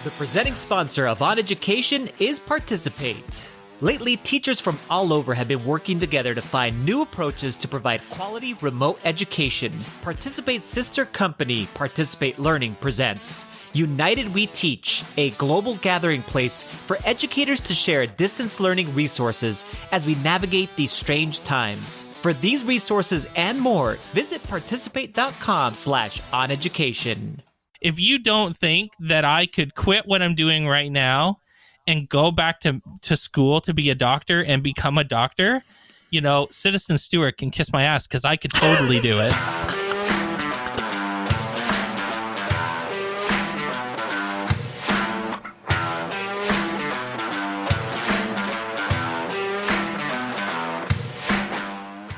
The presenting sponsor of OnEducation is Participate. Lately, teachers from all over have been working together to find new approaches to provide quality remote education. Participate's sister company, Participate Learning, presents United We Teach, a global gathering place for educators to share distance learning resources as we navigate these strange times. For these resources and more, visit participate.com/oneducation. If you don't think that I could quit what I'm doing right now and go back to school to be a doctor and become a doctor, you know, Citizen Stewart can kiss my ass because I could totally do it.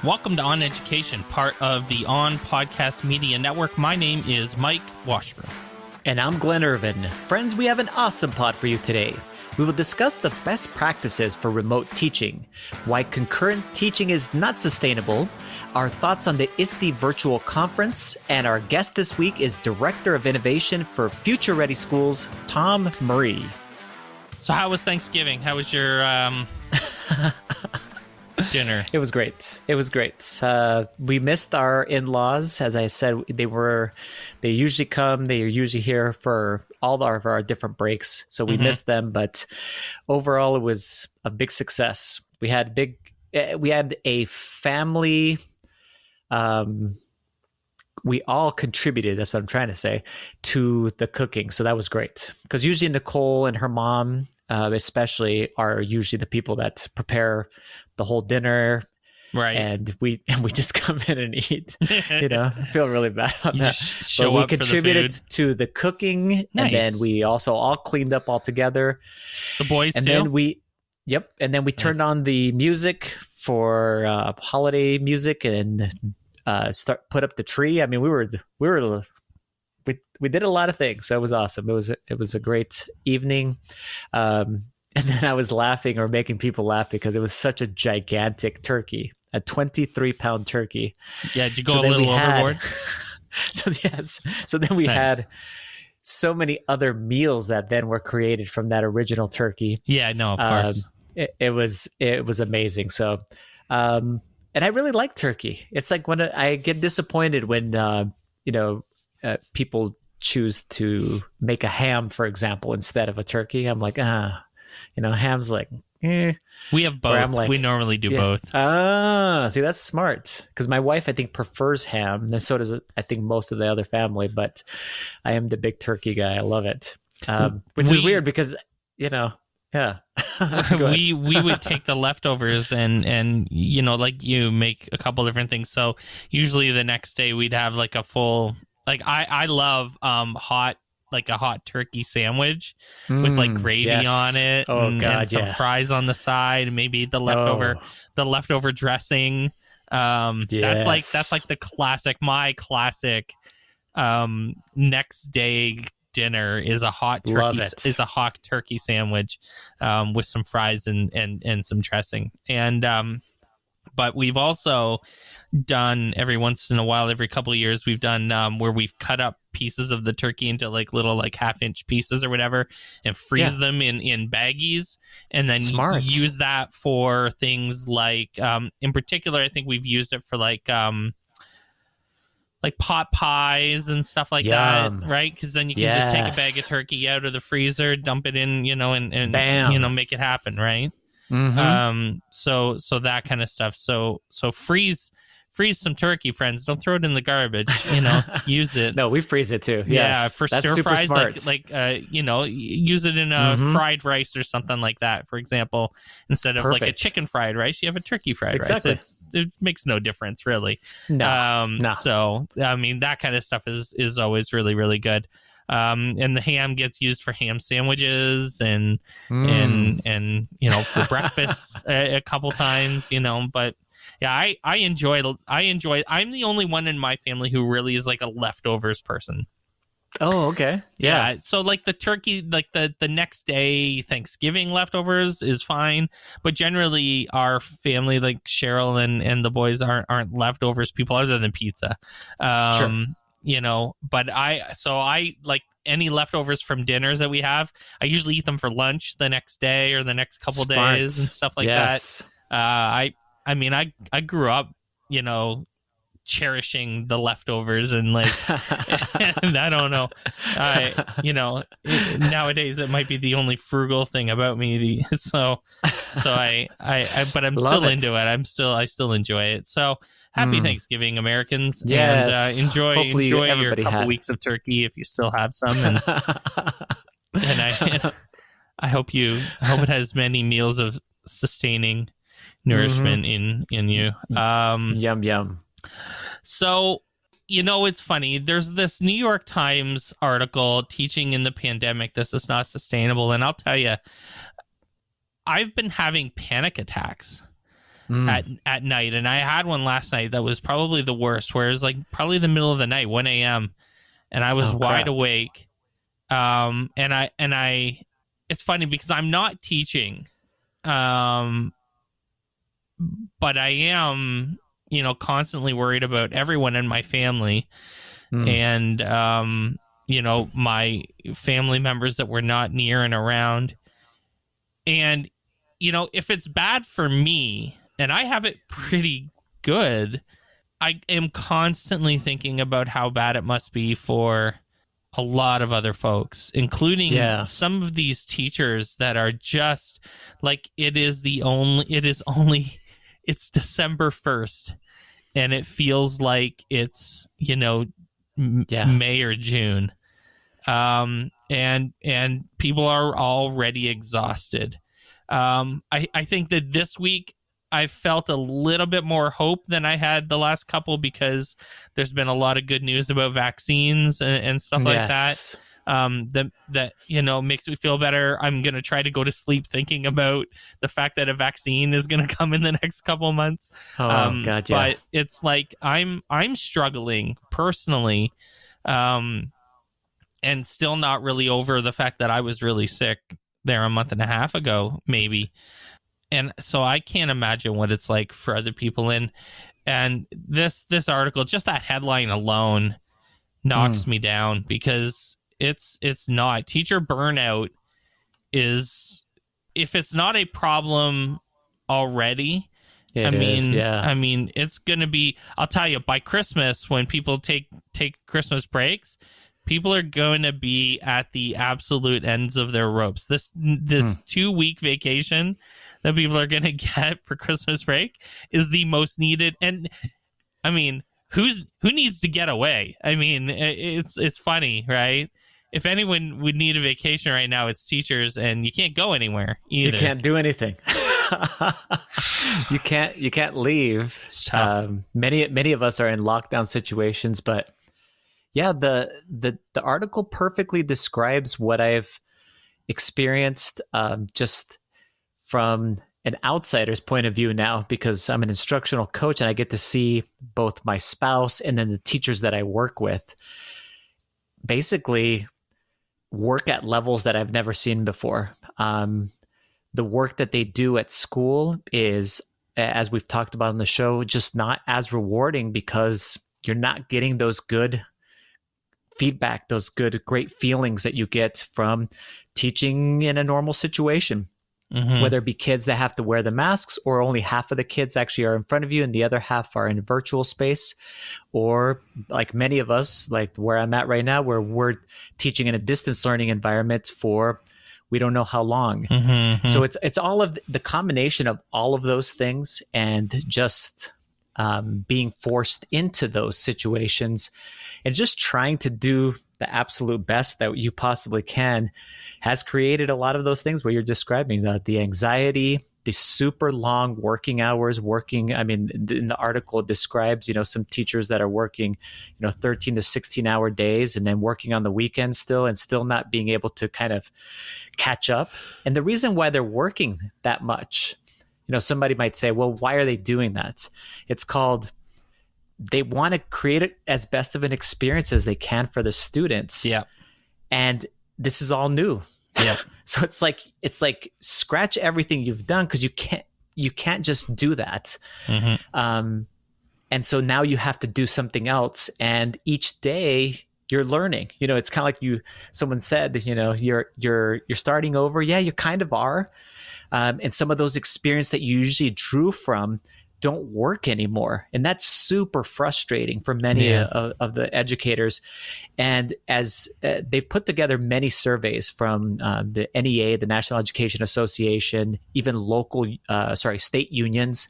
Welcome to OnEducation, part of the On Podcast Media Network. My name is Mike Washburn. And I'm Glen Irvin. Friends, we have an awesome pod for you today. We will discuss the best practices for remote teaching, why concurrent teaching is not sustainable, our thoughts on the ISTE virtual conference, and our guest this week is Director of Innovation for Future Ready Schools, Tom Murray. So how was Thanksgiving? How was your dinner? It was great. We missed our in-laws. As I said, they usually come. They are usually here for all of our different breaks. So we missed them, but overall it was a big success. We had a family. We all contributed. That's what I'm trying to say, to the cooking. So that was great, because usually Nicole and her mom, especially, are usually the people that prepare the whole dinner, right? And we just come in and eat. You know, I feel really bad about that. But we contributed to the cooking, nice. And then we also all cleaned up all together. The boys and too. Then we turned on the music for holiday music and put up the tree. I mean, we did a lot of things. So it was awesome. It was a great evening. And then I was laughing or making people laugh because it was such a gigantic turkey, a 23-pound turkey. Yeah, did you go a little overboard? So then we had so many other meals that then were created from that original turkey. Yeah, no, of course. It was amazing. So, and I really like turkey. It's like when I get disappointed when people choose to make a ham, for example, instead of a turkey. I'm like, ham's like, eh. We have both. Like, we normally do both. See, that's smart. Because my wife, I think, prefers ham, and so does, I think, most of the other family. But I am the big turkey guy. I love it, which is weird because, yeah. we would take the leftovers and like you make a couple different things. So usually the next day we'd have like a full, like I love hot, like a hot turkey sandwich with like gravy on it and some fries on the side, maybe the leftover dressing. That's like my classic next day dinner is a hot turkey sandwich with some fries and some dressing. And but we've also done every once in a while, every couple of years, we've done where we've cut up pieces of the turkey into like little like half-inch pieces or whatever and freeze them in baggies, and then use that for things like in particular I think we've used it for like pot pies and stuff like that, right? Because then you can just take a bag of turkey out of the freezer, dump it in, and bam, make it happen, right? So that kind of stuff. So freeze some turkey, friends. Don't throw it in the garbage. Use it. No, we freeze it too. Yeah, for stir fries, like use it in a fried rice or something like that. For example, instead of like a chicken fried rice, you have a turkey fried rice. It makes no difference really. No. So I mean, that kind of stuff is always really, really good. And the ham gets used for ham sandwiches and for breakfast a couple times, but yeah, I enjoy. I'm the only one in my family who really is like a leftovers person. Oh, okay. Yeah. So like the turkey, like the next day Thanksgiving leftovers is fine, but generally our family, like Cheryl and the boys, aren't leftovers people other than pizza. Sure. but I like any leftovers from dinners that we have, I usually eat them for lunch the next day or the next couple days and stuff like that. I mean, I grew up, cherishing the leftovers and like, and I don't know, nowadays it might be the only frugal thing about me. So I but I'm still into it. I still enjoy it. So happy Thanksgiving, Americans. Yes. And enjoy your couple weeks of turkey if you still have some. And I hope it has many meals of sustaining nourishment in you. Yum, yum. So, it's funny. There's this New York Times article, Teaching in the Pandemic, This is Not Sustainable. And I'll tell you, I've been having panic attacks at night. And I had one last night that was probably the worst, where it was like probably the middle of the night, 1 a.m. And I was wide awake. And I, it's funny because I'm not teaching, but I am, constantly worried about everyone in my family and, my family members that were not near and around. And, if it's bad for me, and I have it pretty good, I am constantly thinking about how bad it must be for a lot of other folks, including some of these teachers that are just like, it's December 1st and it feels like it's, May or June. And people are already exhausted. I think that this week I felt a little bit more hope than I had the last couple, because there's been a lot of good news about vaccines and stuff like that. That makes me feel better. I'm gonna try to go to sleep thinking about the fact that a vaccine is gonna come in the next couple months. But it's like I'm struggling personally, and still not really over the fact that I was really sick there a month and a half ago, maybe. And so I can't imagine what it's like for other people. And this article, just that headline alone, knocks me down, because it's not. Teacher burnout is, if it's not a problem already, I mean, it's going to be, I'll tell you, by Christmas, when people take Christmas breaks, people are going to be at the absolute ends of their ropes. This 2-week vacation that people are going to get for Christmas break is the most needed. And I mean, who needs to get away? I mean, it's funny, right? If anyone would need a vacation right now, it's teachers, and you can't go anywhere either. You can't do anything. You can't leave. It's tough. Many of us are in lockdown situations, but yeah, the article perfectly describes what I've experienced, just from an outsider's point of view now, because I'm an instructional coach and I get to see both my spouse and then the teachers that I work with basically work at levels that I've never seen before. The work that they do at school is, as we've talked about on the show, just not as rewarding, because you're not getting those good feedback, those great feelings that you get from teaching in a normal situation. Whether it be kids that have to wear the masks, or only half of the kids actually are in front of you and the other half are in virtual space, or like many of us, like where I'm at right now, where we're teaching in a distance learning environment for we don't know how long. So it's all of the combination of all of those things, and just being forced into those situations and just trying to do the absolute best that you possibly can has created a lot of those things where you're describing the anxiety, the super long working hours, I mean, in the article it describes, some teachers that are working, 13 to 16 hour days, and then working on the weekends and still not being able to kind of catch up. And the reason why they're working that much, somebody might say, well, why are they doing that? It's called, they want to create it as best of an experience as they can for the students. Yeah. And this is all new. Yeah. So it's like scratch everything you've done, because you can't just do that. And so now you have to do something else. And each day you're learning. It's kind of like someone said, you're starting over. Yeah, you kind of are. And some of those experiences that you usually drew from don't work anymore. And that's super frustrating for many of the educators. And as they've put together many surveys from the NEA, the National Education Association, even state unions,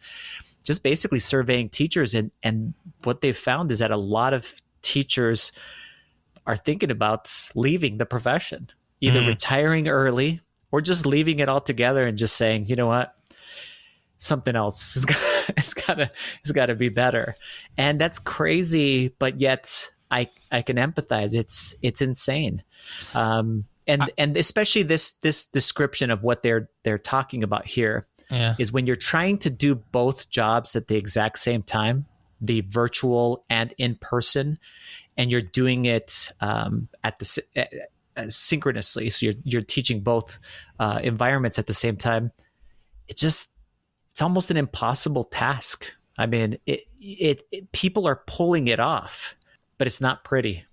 just basically surveying teachers. And what they've found is that a lot of teachers are thinking about leaving the profession, either retiring early or just leaving it altogether and just saying, you know what, something else it's got to be better. And that's crazy, but yet I can empathize. It's insane. And especially this description of what they're talking about here is when you're trying to do both jobs at the exact same time, the virtual and in person, and you're doing it synchronously. So you're teaching both environments at the same time. It's almost an impossible task. I mean, people are pulling it off, but it's not pretty.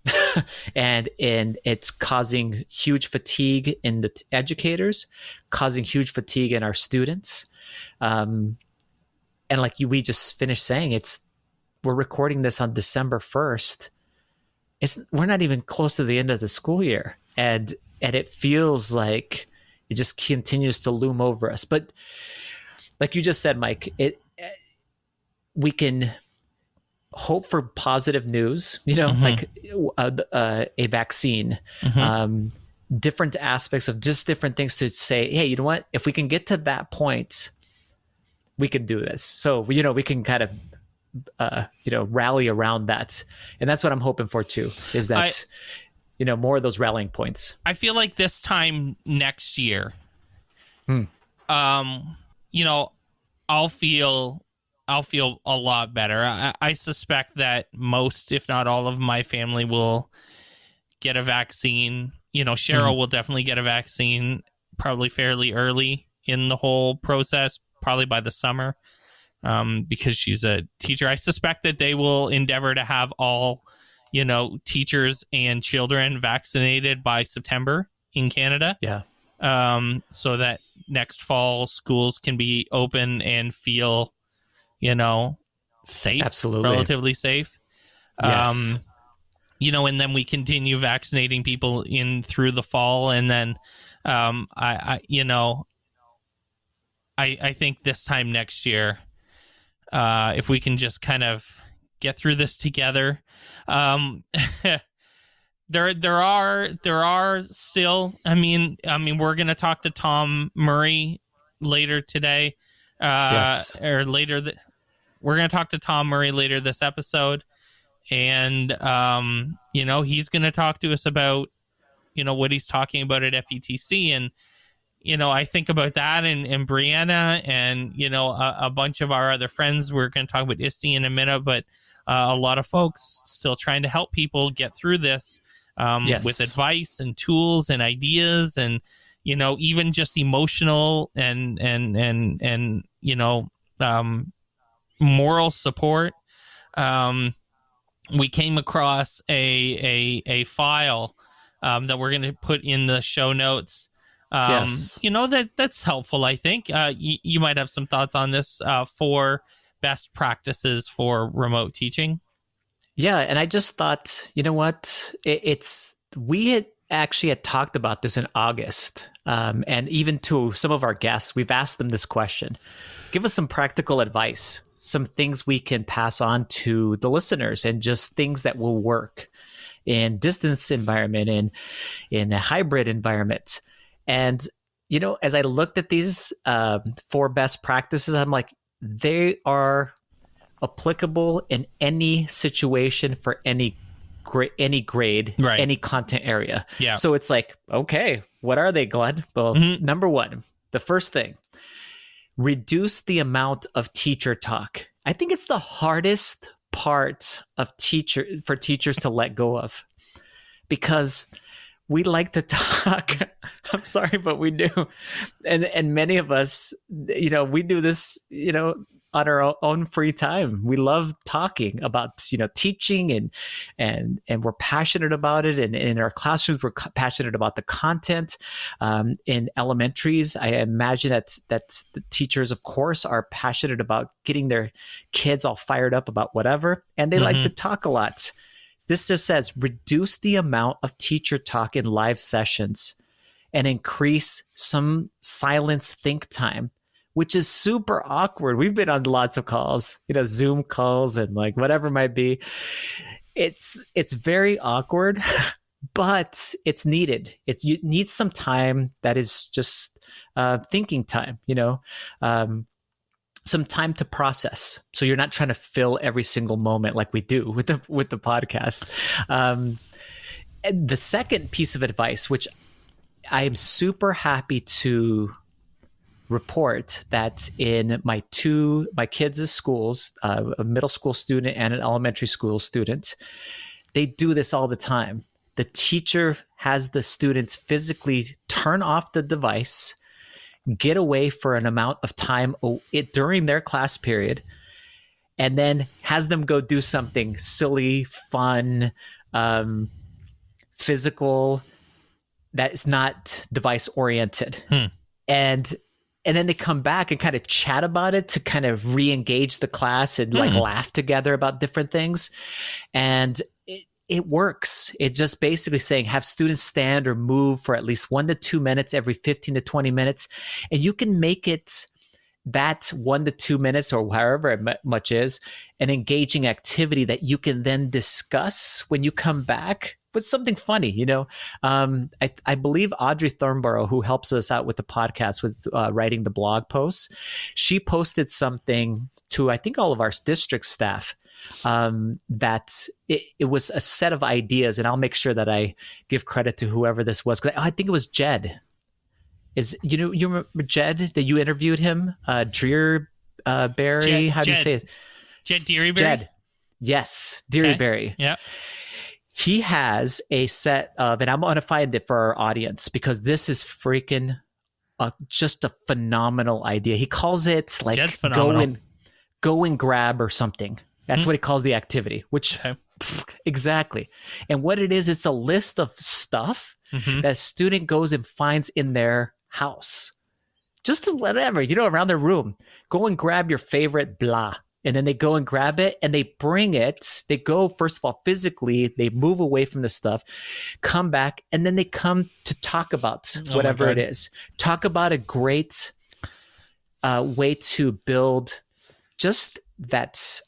and it's causing huge fatigue in the educators, causing huge fatigue in our students. And like we just finished saying, we're recording this on December 1st. We're not even close to the end of the school year. And it feels like it just continues to loom over us. But like you just said, Mike, we can hope for positive news, like a vaccine, different aspects of just different things to say, hey, you know what? If we can get to that point, we can do this. So, we can kind of, rally around that. And that's what I'm hoping for too, is that, more of those rallying points. I feel like this time next year, I'll feel a lot better. I suspect that most, if not all of my family will get a vaccine. Cheryl will definitely get a vaccine probably fairly early in the whole process, probably by the summer, because she's a teacher. I suspect that they will endeavor to have all, teachers and children vaccinated by September in Canada. Yeah. So that next fall schools can be open and feel, safe, absolutely, relatively safe. Yes. And then we continue vaccinating people in through the fall. And then, I think this time next year, if we can just kind of get through this together, there are still, I mean, we're going to talk to Tom Murray later today, yes. or later. We're going to talk to Tom Murray later this episode. And, he's going to talk to us about, what he's talking about at FETC. And, I think about that and Brianna and, a bunch of our other friends. We're going to talk about ISTE in a minute, but a lot of folks still trying to help people get through this yes. with advice and tools and ideas and, even just emotional and moral support. We came across a file that we're going to put in the show notes. Yes. That's helpful, I think. You might have some thoughts on this for best practices for remote teaching. Yeah, and I just thought, you know what? We had actually talked about this in August, and even to some of our guests, we've asked them this question. Give us some practical advice, some things we can pass on to the listeners, and just things that will work in distance environment and in a hybrid environment. And, as I looked at these 4 best practices, I'm like, they are applicable in any situation for any grade, right, any content area. Yeah. So it's like, okay, what are they, Glenn? Well, number 1, the first thing, reduce the amount of teacher talk. I think it's the hardest part of for teachers to let go of, because we like to talk. I'm sorry, but we do. And many of us, we do this, on our own free time. We love talking about, teaching and we're passionate about it. And in our classrooms, we're passionate about the content. In elementaries, I imagine that the teachers, of course, are passionate about getting their kids all fired up about whatever. And they like to talk a lot. This just says reduce the amount of teacher talk in live sessions and increase some silence think time, which is super awkward. We've been on lots of calls, Zoom calls and like whatever it might be. It's very awkward, but it's needed. You need some time that is just thinking time, some time to process. So you're not trying to fill every single moment like we do with the podcast. And the second piece of advice, which I am super happy to report that in my kids' schools, a middle school student and an elementary school student, they do this all the time. The teacher has the students physically turn off the device, get away for an amount of time during their class period, and then has them go do something silly, fun, physical, that is not device oriented. And then they come back and kind of chat about it to kind of re-engage the class and like laugh together about different things. And it works. It just basically saying have students stand or move for at least 1 to 2 minutes every 15 to 20 minutes. And you can make it that 1 to 2 minutes or however much is an engaging activity that you can then discuss when you come back with something funny. I believe Audrey Thornborough, who helps us out with the podcast with writing the blog posts, she posted something to, I think, all of our district staff that it was a set of ideas, and I'll make sure that I give credit to whoever this was, because I think it was Jed. You remember Jed, that you interviewed him? Dreerberry? How do you say it? Jed Dearyberry? Jed. Yes, Dearyberry. Okay. Yeah. He has a set of, and I'm going to find it for our audience because this is freaking just a phenomenal idea. He calls it like go and grab or something. That's what he calls the activity, which exactly. And what it is, it's a list of stuff that a student goes and finds in their house. Just whatever, around their room. Go and grab your favorite blah. And then they go and grab it and they bring it. They go, first of all, physically, they move away from the stuff, come back, and then they come to talk about whatever it is. Talk about a great way to build just that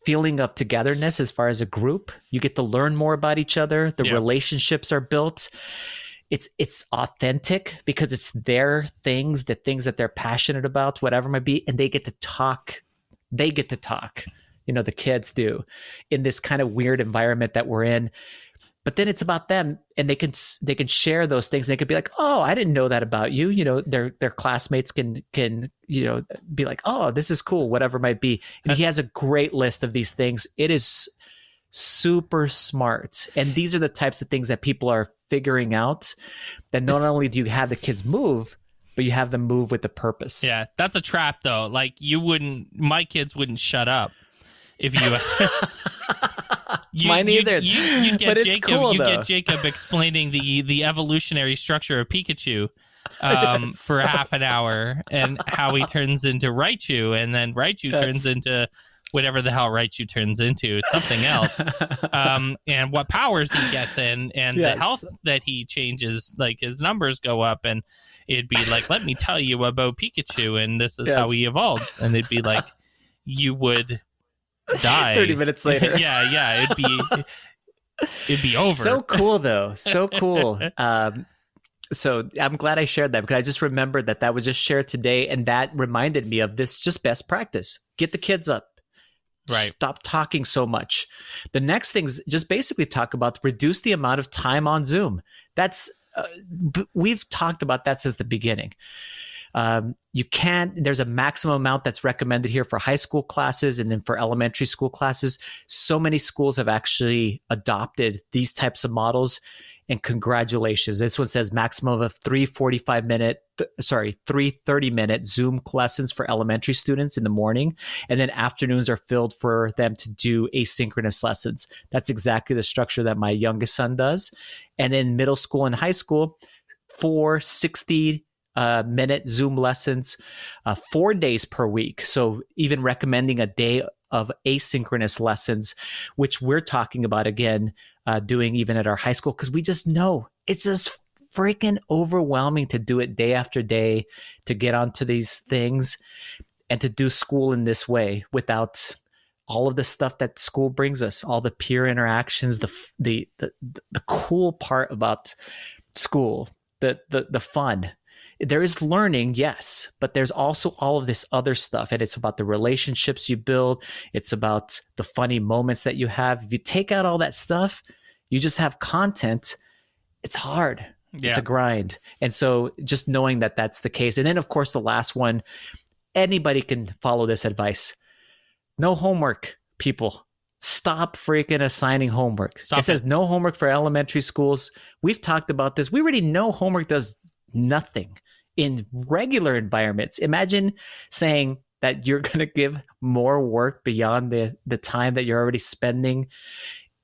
feeling of togetherness as far as a group. You get to learn more about each other. The relationships are built. It's authentic because it's their things, the things that they're passionate about, whatever it might be, and they get to talk. The kids do, in this kind of weird environment that we're in. But then it's about them, and they can share those things. They could be like, "Oh, I didn't know that about you." Their classmates can be like, "Oh, this is cool," whatever it might be. And he has a great list of these things. It is super smart, and these are the types of things that people are figuring out. That not only do you have the kids move, but you have them move with a purpose. Yeah, that's a trap, though. Like, my kids wouldn't shut up if you... Mine either. You get but it's Jacob. cool, get Jacob explaining the evolutionary structure of Pikachu for half an hour, and how he turns into Raichu, and then Raichu turns into whatever the hell Raichu turns into, something else, and what powers he gets, and the health that he changes, like his numbers go up, and it'd be like, let me tell you about Pikachu, and this is how he evolves, and it'd be like, you would die 30 minutes later. yeah, it'd be over. So cool, though. So cool. So I'm glad I shared that, because I just remembered that was just shared today, and that reminded me of this just best practice. Get the kids up. Right. Stop talking so much. The next thing is just basically talk about reduce the amount of time on Zoom. That's we've talked about that since the beginning. There's a maximum amount that's recommended here for high school classes, and then for elementary school classes. So many schools have actually adopted these types of models. And congratulations. This one says maximum of three 30-minute Zoom lessons for elementary students in the morning. And then afternoons are filled for them to do asynchronous lessons. That's exactly the structure that my youngest son does. And in middle school and high school, 4 60-minute Zoom lessons, 4 days per week. So even recommending a day of asynchronous lessons, which we're talking about again, doing even at our high school, because we just know it's just freaking overwhelming to do it day after day, to get onto these things and to do school in this way without all of the stuff that school brings us, all the peer interactions, the cool part about school, the fun. There is learning, yes, but there's also all of this other stuff. And it's about the relationships you build. It's about the funny moments that you have. If you take out all that stuff, you just have content. It's hard. Yeah. It's a grind. And so just knowing that that's the case. And then, of course, the last one, anybody can follow this advice. No homework, people. Stop freaking assigning homework. It says no homework for elementary schools. We've talked about this. We already know homework does nothing in regular environments. Imagine saying that you're going to give more work beyond the time that you're already spending.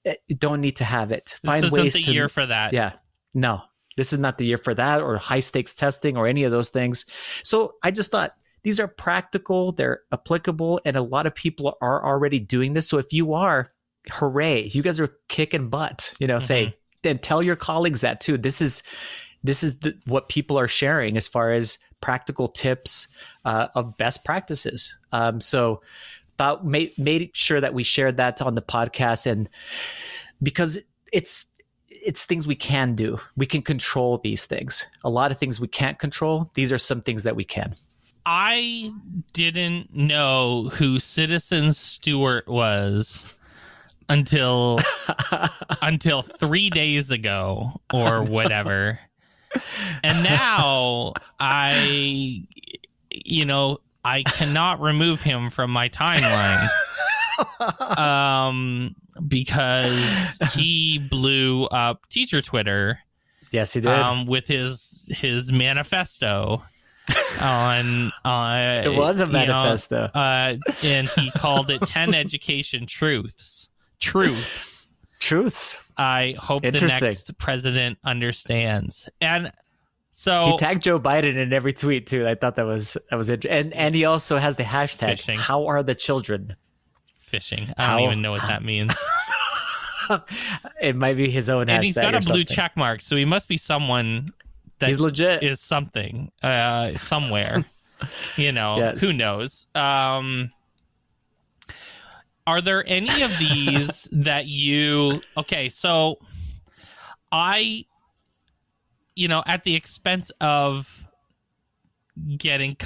You don't need to have it. Find ways to. This isn't the year for that. Yeah. No, this is not the year for that, or high stakes testing or any of those things. So I just thought these are practical, they're applicable, and a lot of people are already doing this. So if you are, hooray, you guys are kicking butt, say, then tell your colleagues that too. This is what people are sharing as far as practical tips of best practices. So thought made sure that we shared that on the podcast, and because it's things we can do. We can control these things. A lot of things we can't control. These are some things that we can. I didn't know who Citizen Stewart was until 3 days ago or whatever. And now I cannot remove him from my timeline because he blew up teacher Twitter. Yes, he did. With his manifesto. It was a manifesto. And he called it 10 education truths. I hope the next president understands. And so he tagged Joe Biden in every tweet too. I thought that was interesting. And he also has the hashtag fishing. How are the children? Fishing. I don't even know what that means. It might be his own hashtag. And he's got a blue check mark, so he must be someone that he's legit. Is something somewhere. Yes. Who knows? Are there any of these that you... Okay, so I, at the expense of getting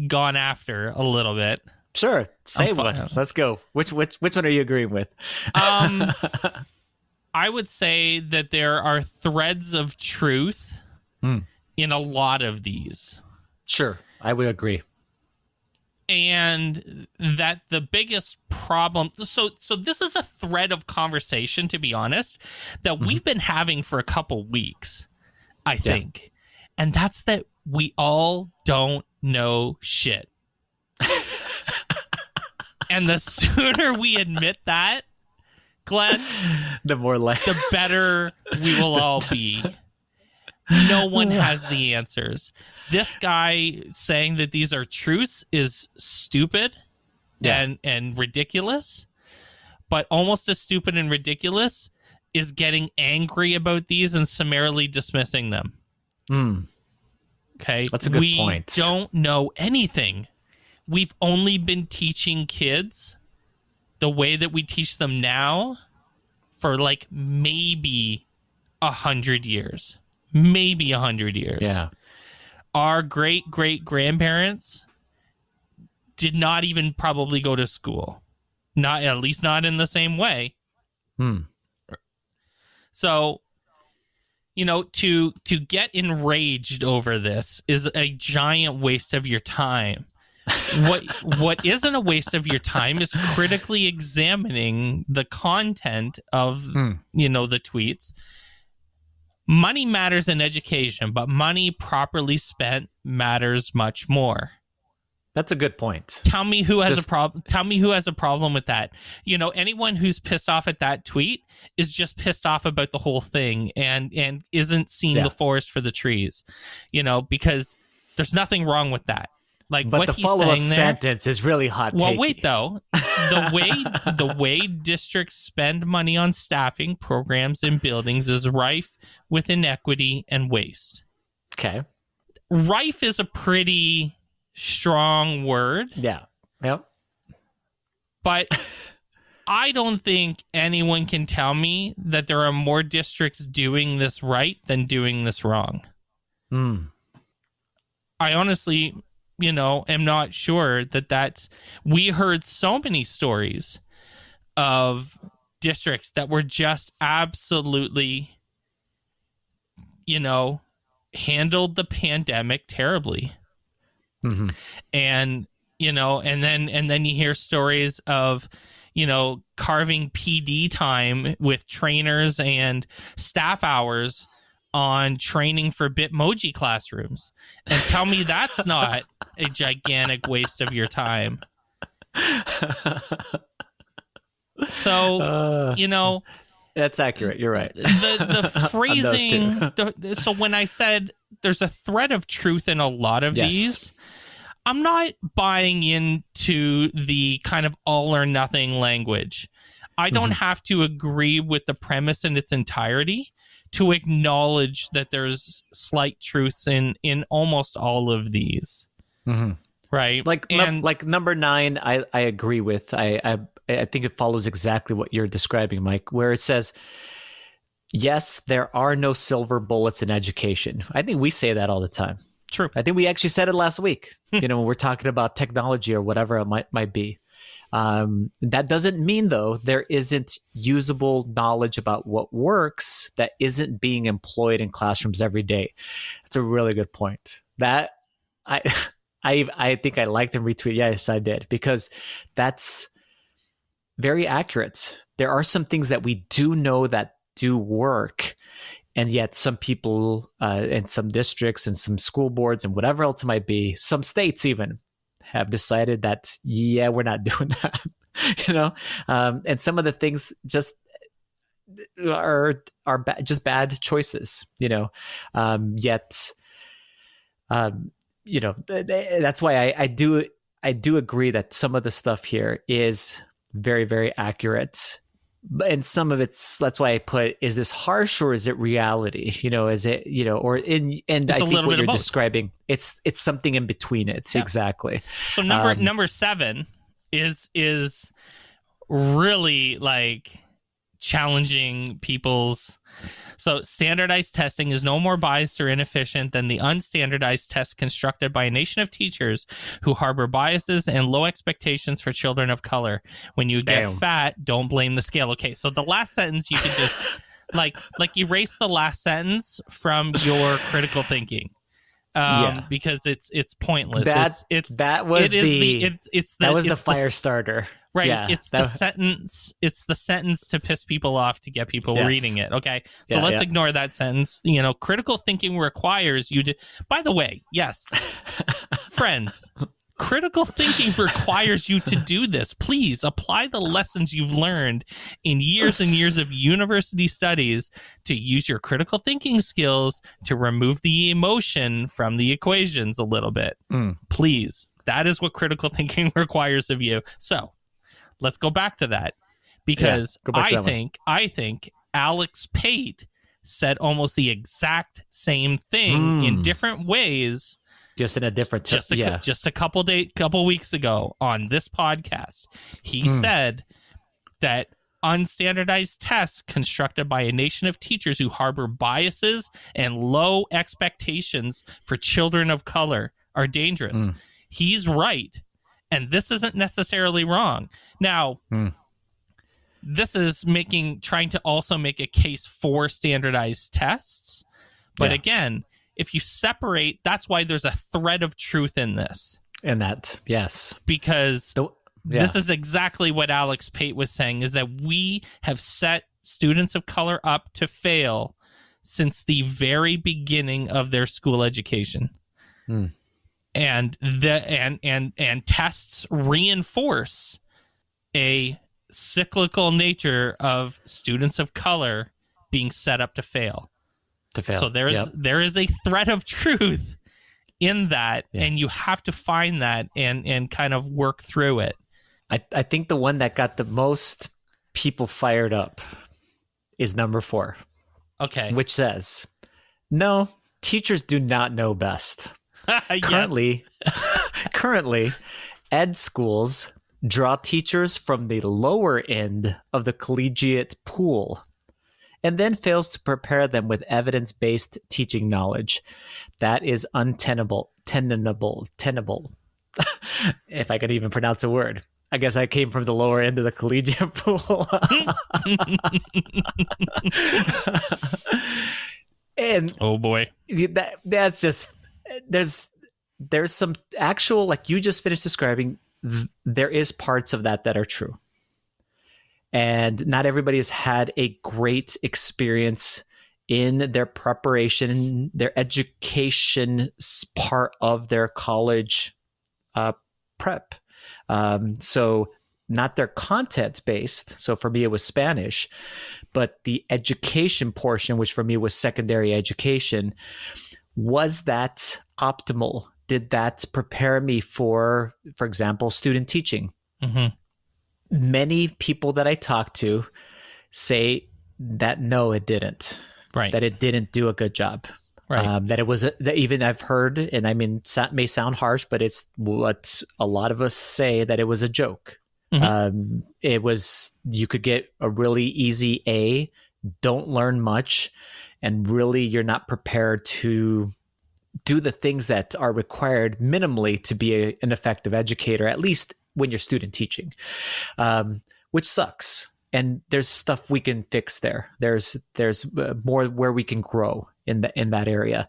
gone after a little bit... Sure, say one. Let's go. Which one are you agreeing with? I would say that there are threads of truth in a lot of these. Sure, I would agree. And that the biggest problem... So this is a thread of conversation, to be honest, that we've been having for a couple weeks, I think. Yeah. And that's that we all don't know shit. And the sooner we admit that, Glenn, the better we will all be. No one has the answers. This guy saying that these are truths is stupid and ridiculous. But almost as stupid and ridiculous is getting angry about these and summarily dismissing them. Okay? That's a good point. We don't know anything. We've only been teaching kids the way that we teach them now for like maybe 100 years. Maybe 100 years. Yeah. Our great-great-grandparents did not even probably go to school. At least not in the same way. So, to get enraged over this is a giant waste of your time. What isn't a waste of your time is critically examining the content of the tweets Money matters in education, but money properly spent matters much more. That's a good point. Tell me who has a problem. Tell me who has a problem with that. You know, anyone who's pissed off at that tweet is just pissed off about the whole thing and isn't seeing the forest for the trees. You know, because there's nothing wrong with that. Like, but what the he's follow-up saying sentence is really hot. Well, wait though. The way districts spend money on staffing, programs, and buildings is rife with inequity and waste. Okay. Rife is a pretty strong word. Yeah. Yep. But I don't think anyone can tell me that there are more districts doing this right than doing this wrong. I honestly, you know, am not sure that we heard so many stories of districts that were just absolutely, you know, handled the pandemic terribly. Mm-hmm. And, you know, and then you hear stories of, you know, carving PD time with trainers and staff hours on training for Bitmoji classrooms, and tell me that's not a gigantic waste of your time. So, you know, that's accurate. You're right. The phrasing. So when I said there's a thread of truth in a lot of these, I'm not buying into the kind of all or nothing language. I don't have to agree with the premise in its entirety to acknowledge that there's slight truths in almost all of these. Right? Like number 9, I agree with. I think it follows exactly what you're describing, Mike, where it says, yes, there are no silver bullets in education. I think we say that all the time. True. I think we actually said it last week, you know, when we're talking about technology or whatever it might be. That doesn't mean, though, there isn't usable knowledge about what works that isn't being employed in classrooms every day. That's a really good point. That I think I liked and retweeted. Yes, I did, because that's very accurate. There are some things that we do know that do work, and yet some people and some districts and some school boards and whatever else it might be, some states even, have decided that, we're not doing that, you know? And some of the things just are just bad choices, you know? Yet, you know, that's why I do agree that some of the stuff here is very, very accurate. And some of that's why I put, is this harsh or is it reality? You know, is it, you know, or and I think what you're describing, it's something in between it. Yeah. Exactly. So number 7 is really like challenging people's. So standardized testing is no more biased or inefficient than the unstandardized test constructed by a nation of teachers who harbor biases and low expectations for children of color. When you get fat, don't blame the scale. Okay, so the last sentence you can just like erase the last sentence from your critical thinking. Because it's pointless. That was the fire starter. Right. Yeah, it's the sentence to piss people off, to get people reading it. Okay. So let's ignore that sentence. You know, critical thinking requires you to, by the way, yes, friends, critical thinking requires you to do this. Please apply the lessons you've learned in years and years of university studies to use your critical thinking skills to remove the emotion from the equations a little bit. Please. That is what critical thinking requires of you. So let's go back to that, because I think Alex Pate said almost the exact same thing in different ways, just in a different just a couple weeks ago on this podcast. He said that unstandardized tests constructed by a nation of teachers who harbor biases and low expectations for children of color are dangerous. He's right. And this isn't necessarily wrong. Now, this is trying to also make a case for standardized tests. But again, if you separate, that's why there's a thread of truth in this. And that, yes. Because this is exactly what Alex Pate was saying, is that we have set students of color up to fail since the very beginning of their school education. And and tests reinforce a cyclical nature of students of color being set up to fail. So there is a thread of truth in that, and you have to find that and kind of work through it. I think the one that got the most people fired up is number 4. Okay. Which says, no, teachers do not know best. Currently, ed schools draw teachers from the lower end of the collegiate pool and then fails to prepare them with evidence-based teaching knowledge. That is untenable. Tenable. If I could even pronounce a word. I guess I came from the lower end of the collegiate pool. And oh boy, that's just, there's some actual, like you just finished describing, there is parts of that are true. And not everybody has had a great experience in their preparation, their education part of their college prep. So not their content based. So for me, it was Spanish, but the education portion, which for me was secondary education, was that optimal? Did that prepare me for example, student teaching? Many people that I talk to say that no, it didn't. Right. That it didn't do a good job. Right. That it was, that even I've heard, and I mean, it may sound harsh, but it's what a lot of us say, that it was a joke. It was, you could get a really easy A, don't learn much, and really you're not prepared to do the things that are required minimally to be an effective educator, at least when you're student teaching, which sucks. And there's stuff we can fix there. There's more where we can grow in that area.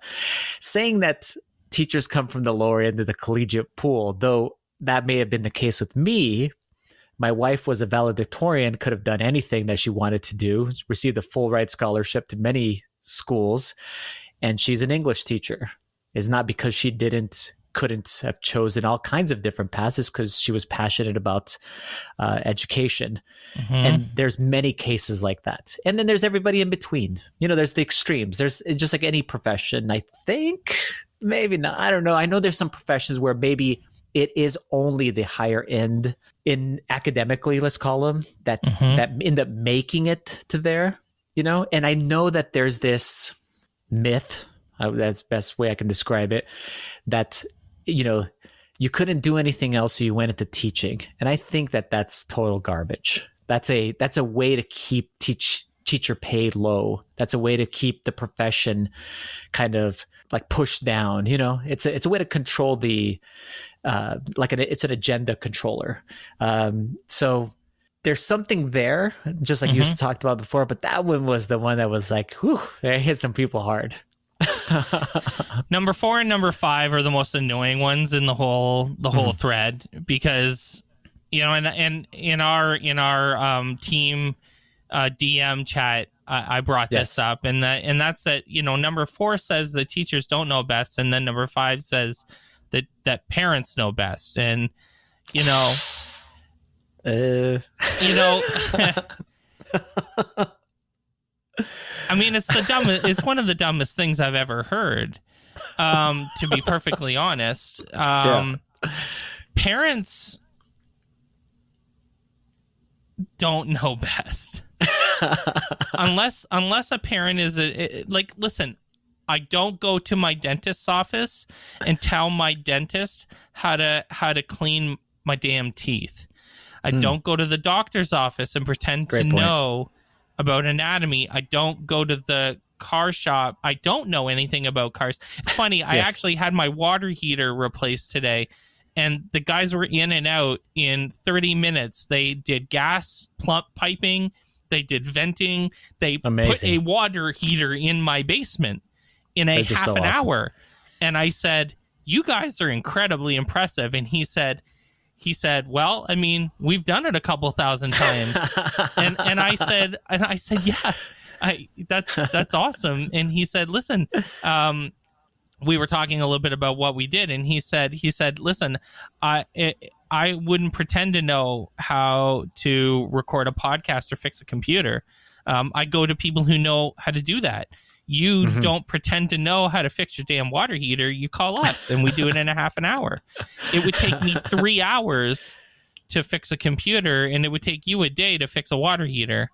Saying that teachers come from the lower end of the collegiate pool, though that may have been the case with me. My wife was a valedictorian, could have done anything that she wanted to do, received a full ride scholarship to many schools, and she's an English teacher. It's not because she couldn't have chosen all kinds of different paths, because she was passionate about education. And there's many cases like that. And then there's everybody in between. There's the extremes. There's just like any profession, I think. Maybe not. I don't know. I know there's some professions where maybe it is only the higher end in academically, let's call them, that end up making it to there, And I know that there's this myth, that's the best way I can describe it, that you couldn't do anything else, so you went into teaching. And I think that that's total garbage. That's a way to keep teacher pay low. That's a way to keep the profession kind of like pushed down. It's a way to control the it's an agenda controller. So there's something there, just like you talked about before. But that one was the one that was like, whew, it hit some people hard. Number 4 and number 5 are the most annoying ones in the whole thread, because and in our team DM chat, I brought this up, and that's that number 4 says that teachers don't know best, and then number 5 says that parents know best, and I mean, it's the dumbest. It's one of the dumbest things I've ever heard. To be perfectly honest, parents don't know best, unless a parent is like. Listen, I don't go to my dentist's office and tell my dentist how to clean my damn teeth. I don't go to the doctor's office and pretend to know about anatomy. I don't go to the car shop. I don't know anything about cars. It's funny. I actually had my water heater replaced today, and the guys were in and out in 30 minutes. They did gas piping. They did venting. They put a water heater in my basement in a half an hour. And I said, "You guys are incredibly impressive." And he said, "Well, I mean, we've done it a couple thousand times." and I said, yeah. That's awesome. And he said, listen, we were talking a little bit about what we did, and he said, listen, I wouldn't pretend to know how to record a podcast or fix a computer. I go to people who know how to do that. You don't pretend to know how to fix your damn water heater. You call us, and we do it in a half an hour. It would take me 3 hours to fix a computer, and it would take you a day to fix a water heater.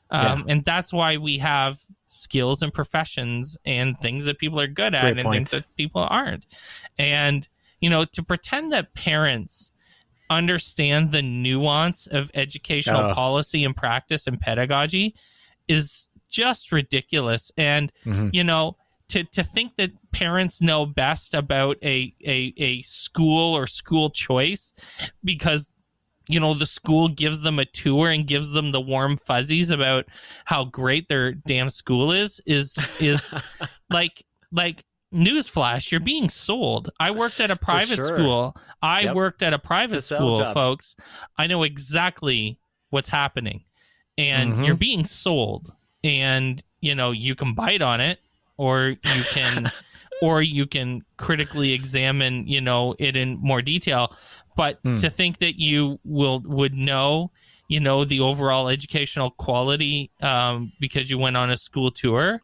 And that's why we have skills and professions and things that people are good at and things that people aren't. And, to pretend that parents understand the nuance of educational policy and practice and pedagogy is just ridiculous. And, to think that parents know best about a school or school choice because the school gives them a tour and gives them the warm fuzzies about how great their damn school is like newsflash, you're being sold. I worked at a private school. I worked at a private school, folks. I know exactly what's happening. And you're being sold. And, you can bite on it, or you can critically examine, it in more detail. But to think that you would know, the overall educational quality because you went on a school tour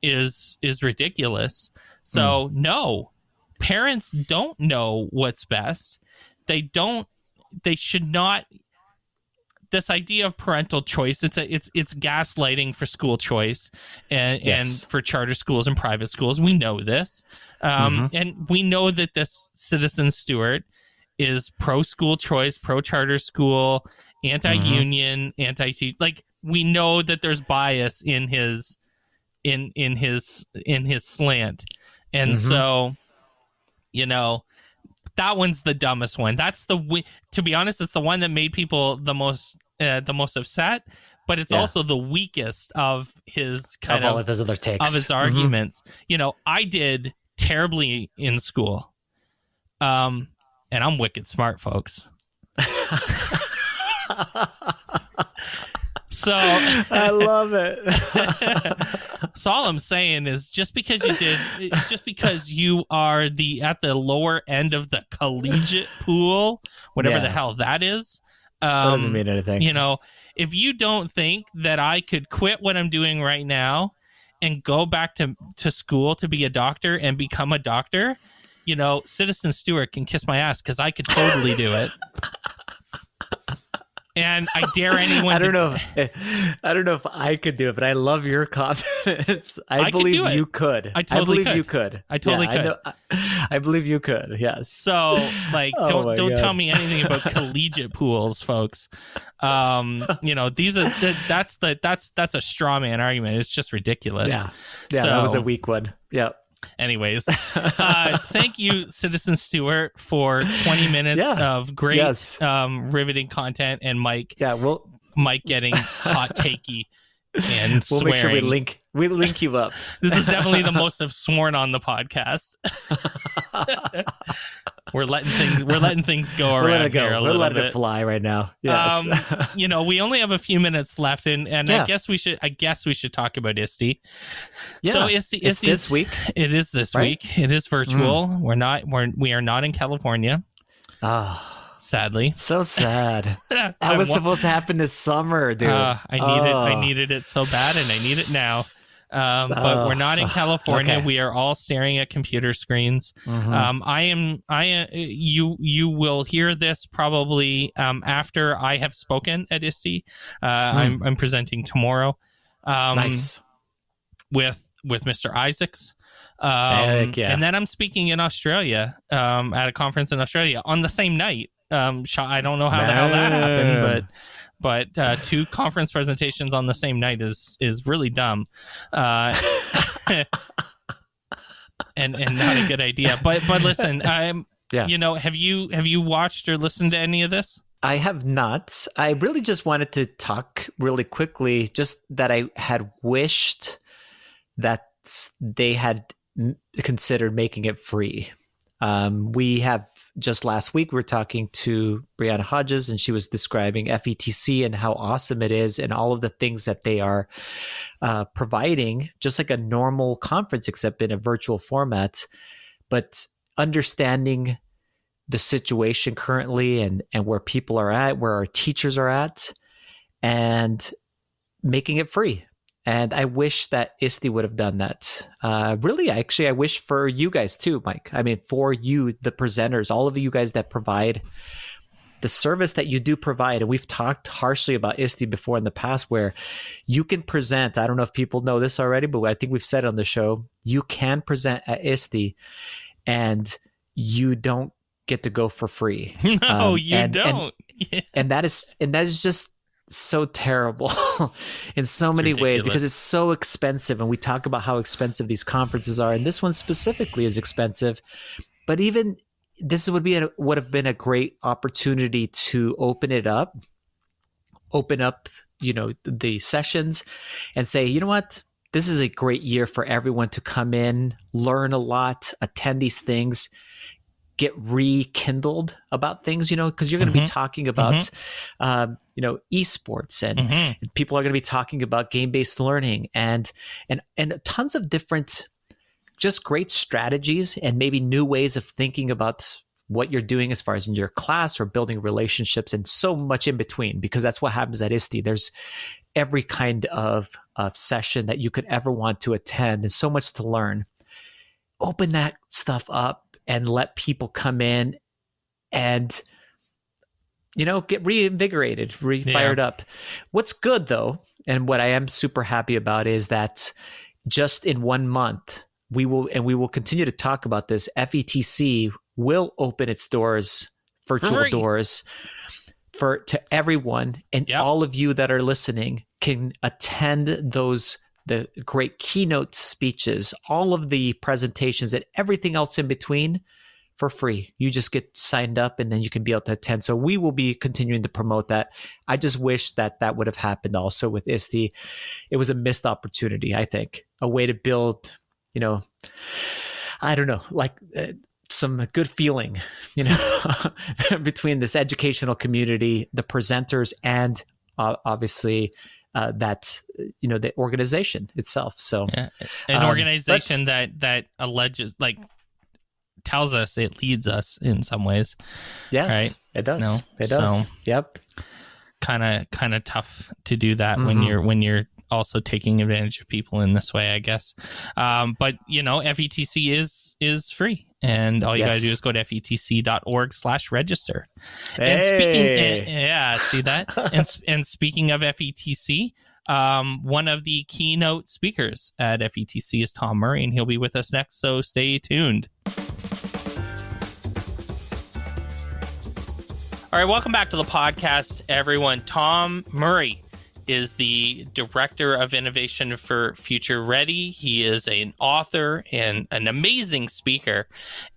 is ridiculous. So no, parents don't know what's best. They should not. This idea of parental choice, it's gaslighting for school choice and for charter schools and private schools. We know this. And we know that this citizen steward is pro school choice, pro charter school, anti-union, like we know that there's bias in his slant. And so, that one's the dumbest one. That's to be honest, it's the one that made people the most upset, but it's also the weakest of his all of his other takes, of his arguments. I did terribly in school. And I'm wicked smart, folks. So I love it. So all I'm saying is just because you are at the lower end of the collegiate pool, whatever the hell that is, that doesn't mean anything. If you don't think that I could quit what I'm doing right now and go back to school to be a doctor and become a doctor, Citizen Stewart can kiss my ass because I could totally do it. And I dare anyone. I don't know if I could do it, but I love your confidence. I believe you could. I totally believe you could. I totally could. I believe you could. Yes. So, don't tell me anything about collegiate pools, folks. These are that's a straw man argument. It's just ridiculous. Yeah. So, that was a weak one. Yeah. Anyways, thank you, Citizen Stewart, for 20 minutes of great, riveting content, and Mike getting hot takey and we'll swearing. Make sure we link you up. This is definitely the most I've sworn on the podcast. We're letting things go around here a little bit. We're letting it fly right now. Yes. We only have a few minutes left, and I guess we should talk about ISTE. Yeah. So it's this week. It is this week. It is virtual. We are not in California. Sadly. So sad. That was supposed to happen this summer, dude. I needed it so bad, and I need it now. But we're not in California. Okay. We are all staring at computer screens. You will hear this probably after I have spoken at ISTE. I'm presenting tomorrow. Nice. With Mr. Isaacs. And then I'm speaking in Australia at a conference in Australia on the same night. I don't know how the hell that happened, but two conference presentations on the same night is really dumb, and not a good idea. But listen, have you watched or listened to any of this? I have not. I really just wanted to talk really quickly, just that I had wished that they had considered making it free. We have just last week, we were talking to Brianna Hodges, and she was describing FETC and how awesome it is and all of the things that they are providing, just like a normal conference, except in a virtual format. But understanding the situation currently and where people are at, where our teachers are at, and making it free. And I wish that ISTE would have done that. Really, actually, I wish for you guys too, Mike. I mean, for you, the presenters, all of you guys that provide the service that you do provide. And we've talked harshly about ISTE before in the past, where you can present. I don't know if people know this already, but I think we've said it on the show, you can present at ISTE and you don't get to go for free. No, you don't. And that is just so terrible in so many ways, because it's so expensive. And we talk about how expensive these conferences are. And this one specifically is expensive. But even this would have been a great opportunity to open up, the sessions and say, you know what? This is a great year for everyone to come in, learn a lot, attend these things, get rekindled about things, because you're going to be talking about, esports, and people are going to be talking about game-based learning and tons of different, just great strategies and maybe new ways of thinking about what you're doing as far as in your class or building relationships, and so much in between, because that's what happens at ISTE. There's every kind of session that you could ever want to attend and so much to learn. Open that stuff up and let people come in and, get reinvigorated, fired up. What's good though, and what I am super happy about, is that just in 1 month, we will continue to talk about this. FETC will open its doors, virtual doors, to everyone, and all of you that are listening can attend the great keynote speeches, all of the presentations, and everything else in between for free. You just get signed up and then you can be able to attend. So we will be continuing to promote that. I just wish that would have happened also with ISTE. It was a missed opportunity, I think, a way to build, I don't know, some good feeling, between this educational community, the presenters, and obviously the organization itself. So an organization that alleges, tells us, it leads us in some ways. Yes, right? It does. It does. So, yep. Kind of tough to do that when you're also taking advantage of people in this way, I guess. But FETC is free. And all you got to do is go to fetc.org/register. Hey. And see that? and speaking of FETC, one of the keynote speakers at FETC is Tom Murray, and he'll be with us next, so stay tuned. All right, welcome back to the podcast, everyone. Tom Murray is the Director of Innovation for Future Ready. He is an author and an amazing speaker,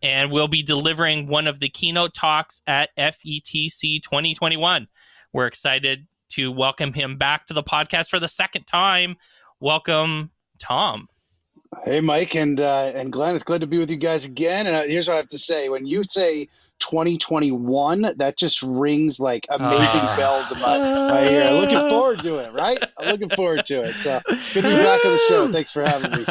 and will be delivering one of the keynote talks at FETC 2021. We're excited to welcome him back to the podcast for the second time. Welcome, Tom. Hey, Mike and Glenn. It's glad to be with you guys again. And here's what I have to say. When you say 2021, that just rings like amazing bells in my ear. Looking forward to it, right? I'm looking forward to it. So good to be back on the show. Thanks for having me.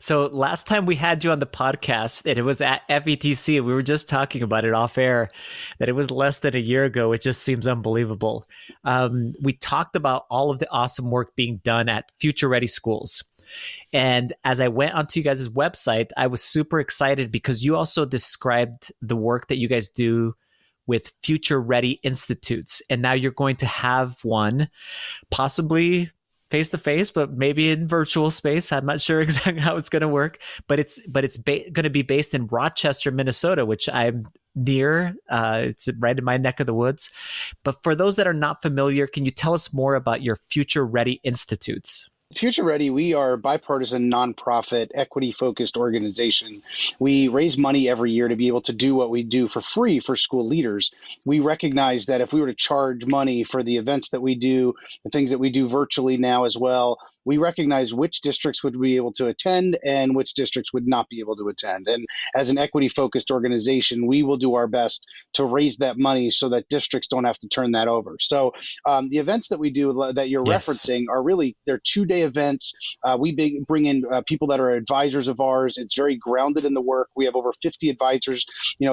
So last time we had you on the podcast, and it was at FETC, and we were just talking about it off air, that it was less than a year ago. It just seems unbelievable. We talked about all of the awesome work being done at Future Ready schools. And as I went onto you guys' website, I was super excited because you also described the work that you guys do with Future Ready institutes. And now you're going to have one, possibly face-to-face, but maybe in virtual space. I'm not sure exactly how it's going to work, but it's going to be based in Rochester, Minnesota, which I'm near. It's right in my neck of the woods. But for those that are not familiar, can you tell us more about your Future Ready institutes? Future Ready, we are a bipartisan, nonprofit, equity-focused organization. We raise money every year to be able to do what we do for free for school leaders. We recognize that if we were to charge money for the events that we do, the things that we do virtually now as well, we recognize which districts would be able to attend and which districts would not be able to attend. And as an equity-focused organization, we will do our best to raise that money so that districts don't have to turn that over. So the events that we do that you're referencing are really, they're 2-day events. We bring in people that are advisors of ours. It's very grounded in the work. We have over 50 advisors,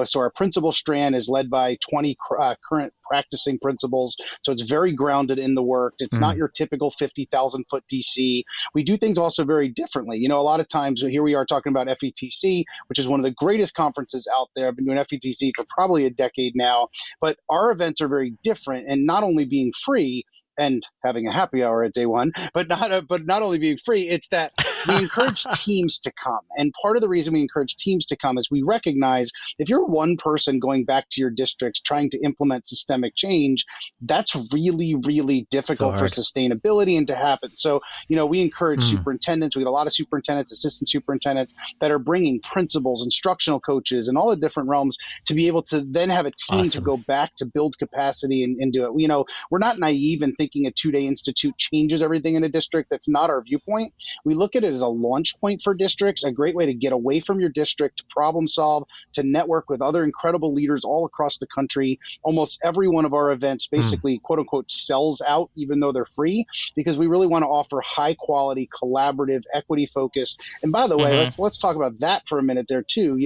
so our principal strand is led by 20 current practicing principals. So it's very grounded in the work. It's not your typical 50,000 foot DC. We do things also very differently. A lot of times here we are talking about FETC, which is one of the greatest conferences out there. I've been doing FETC for probably a decade now, but our events are very different, and not only being free and having a happy hour at day one, but not only being free, it's that we encourage teams to come. And part of the reason we encourage teams to come is we recognize if you're one person going back to your districts trying to implement systemic change, that's really, really difficult for sustainability and to happen. So, we encourage superintendents. We get a lot of superintendents, assistant superintendents that are bringing principals, instructional coaches, and all the different realms to be able to then have a team to go back to build capacity and do it. We're not naive in thinking a 2-day institute changes everything in a district. That's not our viewpoint. We look at it as a launch point for districts, a great way to get away from your district, to problem solve, to network with other incredible leaders all across the country. Almost every one of our events basically, quote unquote, sells out, even though they're free, because we really want to offer high quality, collaborative, equity focused. And by the way, let's talk about that for a minute there too.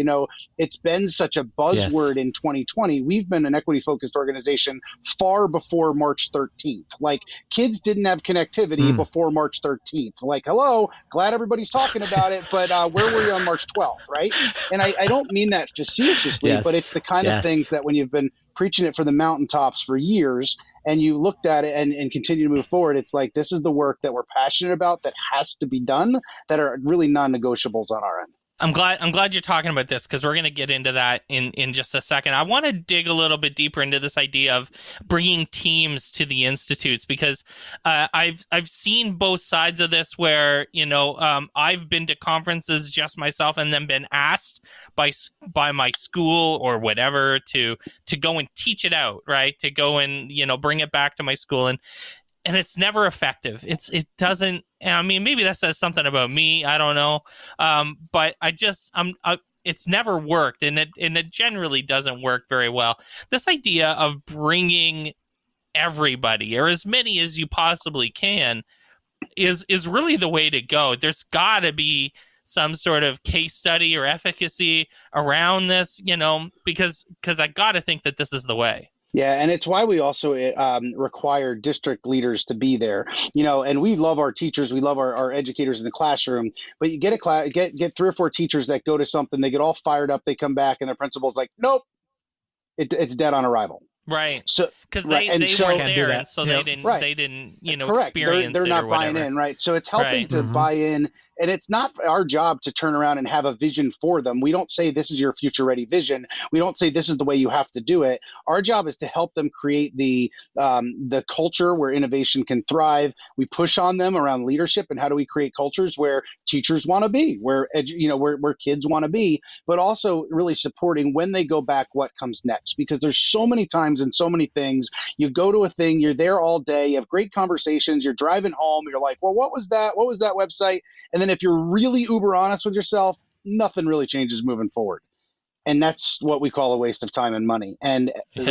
It's been such a buzzword in 2020. We've been an equity focused organization far before March 13th. Like, kids didn't have connectivity before March 13th. Like, hello, glad everybody's talking about it, but where were you on March 12th, right? And I don't mean that facetiously, but it's the kind of things that when you've been preaching it from the mountaintops for years and you looked at it and continue to move forward, it's like, this is the work that we're passionate about that has to be done, that are really non-negotiables on our end. I'm glad you're talking about this, because we're going to get into that in just a second. I want to dig a little bit deeper into this idea of bringing teams to the institutes, because I've seen both sides of this where, I've been to conferences just myself and then been asked by my school or whatever to go and teach it out, right? To go and, bring it back to my school. And it's never effective. It doesn't. I mean, maybe that says something about me. I don't know. But it's never worked, and it generally doesn't work very well. This idea of bringing everybody, or as many as you possibly can, is really the way to go. There's got to be some sort of case study or efficacy around this, because I got to think that this is the way. Yeah, and it's why we also require district leaders to be there, and we love our teachers, we love our educators in the classroom, but you get 3 or 4 teachers that go to something, they get all fired up, they come back, and their principal's like, nope, it's dead on arrival. Right. So because they weren't there, and so they didn't correct. Experience they're it not or buying whatever. in, right? So it's helping to buy in. And it's not our job to turn around and have a vision for them. We don't say this is your future ready vision. We don't say this is the way you have to do it. Our job is to help them create the culture where innovation can thrive. We push on them around leadership and how do we create cultures where teachers want to be, where kids want to be, but also really supporting when they go back what comes next. Because there's so many times and so many things. You go to a thing, you're there all day, you have great conversations, you're driving home, you're like, well, what was that? What was that website? And then if you're really uber honest with yourself, nothing really changes moving forward. And that's what we call a waste of time and money. And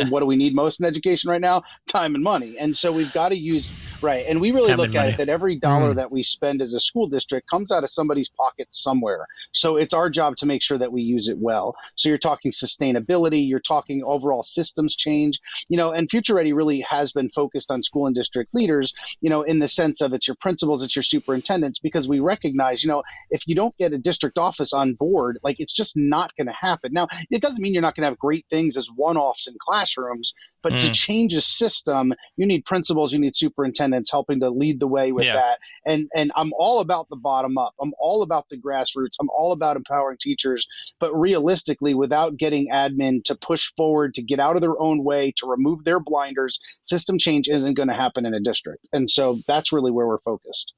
what do we need most in education right now? Time and money. And so we've got to use, right. And we really look at it that every dollar that we spend as a school district comes out of somebody's pocket somewhere. So it's our job to make sure that we use it well. So you're talking sustainability, you're talking overall systems change, and Future Ready really has been focused on school and district leaders, in the sense of it's your principals, it's your superintendents, because we recognize, if you don't get a district office on board, like it's just not going to happen. Now, it doesn't mean you're not going to have great things as one-offs in classrooms, but to change a system, you need principals, you need superintendents helping to lead the way with that. And I'm all about the bottom up. I'm all about the grassroots. I'm all about empowering teachers, but realistically, without getting admin to push forward, to get out of their own way, to remove their blinders, system change isn't going to happen in a district. And so that's really where we're focused.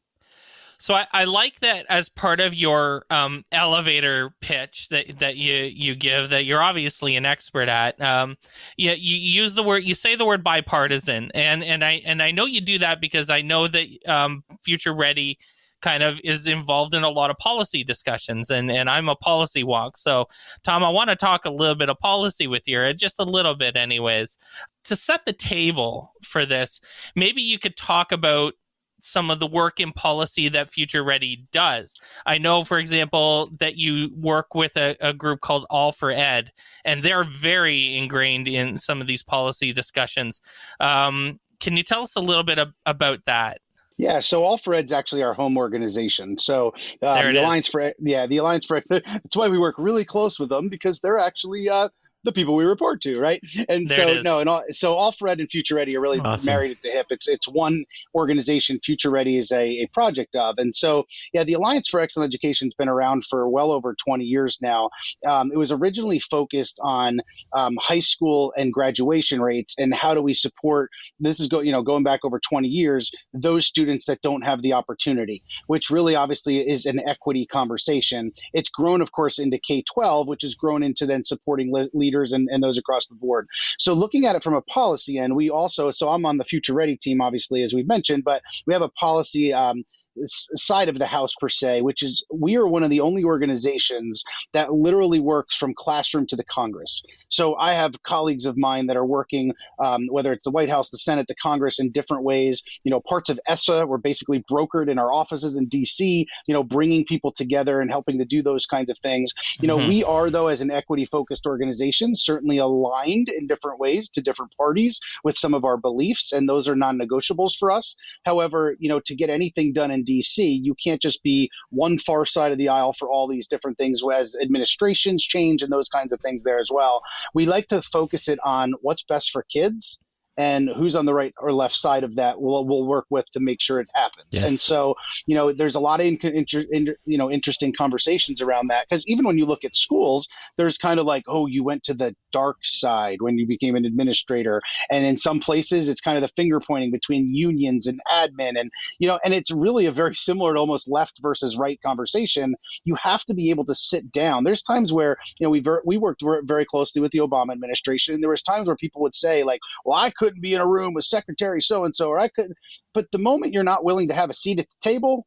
So I like that as part of your elevator pitch that you give, that you're obviously an expert at. You use the word, you say the word bipartisan, and I know you do that because I know that Future Ready kind of is involved in a lot of policy discussions, and I'm a policy wonk. So, Tom, I want to talk a little bit of policy with you, just a little bit anyways. To set the table for this, maybe you could talk about some of the work in policy that Future Ready does. I know, for example, that you work with a group called All for Ed, and they're very ingrained in some of these policy discussions. Can you tell us a little bit about that? Yeah, so All for Ed's actually our home organization. So the Alliance for that's why we work really close with them, because they're actually the people we report to, right? And so All for Ed and Future Ready are really married at the hip. It's one organization. Future Ready is a project of. And so, the Alliance for Excellent Education has been around for well over 20 years now. It was originally focused on high school and graduation rates, and how do we support, this is going back over 20 years, those students that don't have the opportunity, which really obviously is an equity conversation. It's grown, of course, into K-12, which has grown into then supporting leaders and those across the board. So looking at it from a policy end, we also, so I'm on the Future Ready team, obviously, as we've mentioned, but we have a policy side of the house per se, which is we are one of the only organizations that literally works from classroom to the Congress. So I have colleagues of mine that are working, whether it's the White House, the Senate, the Congress, in different ways. Parts of ESSA were basically brokered in our offices in DC, bringing people together and helping to do those kinds of things. We are, though, as an equity-focused organization, certainly aligned in different ways to different parties with some of our beliefs, and those are non-negotiables for us. However, to get anything done in DC, you can't just be one far side of the aisle for all these different things as administrations change and those kinds of things there as well. We like to focus it on what's best for kids, and who's on the right or left side of that we'll work with to make sure it happens. Yes. And so, there's a lot of interesting conversations around that, because even when you look at schools, there's kind of like, oh, you went to the dark side when you became an administrator. And in some places, it's kind of the finger pointing between unions and admin. And, and it's really a very similar to almost left versus right conversation. You have to be able to sit down. There's times where, we worked very closely with the Obama administration. And there was times where people would say like, well, I couldn't be in a room with Secretary so-and-so, or I couldn't. But the moment you're not willing to have a seat at the table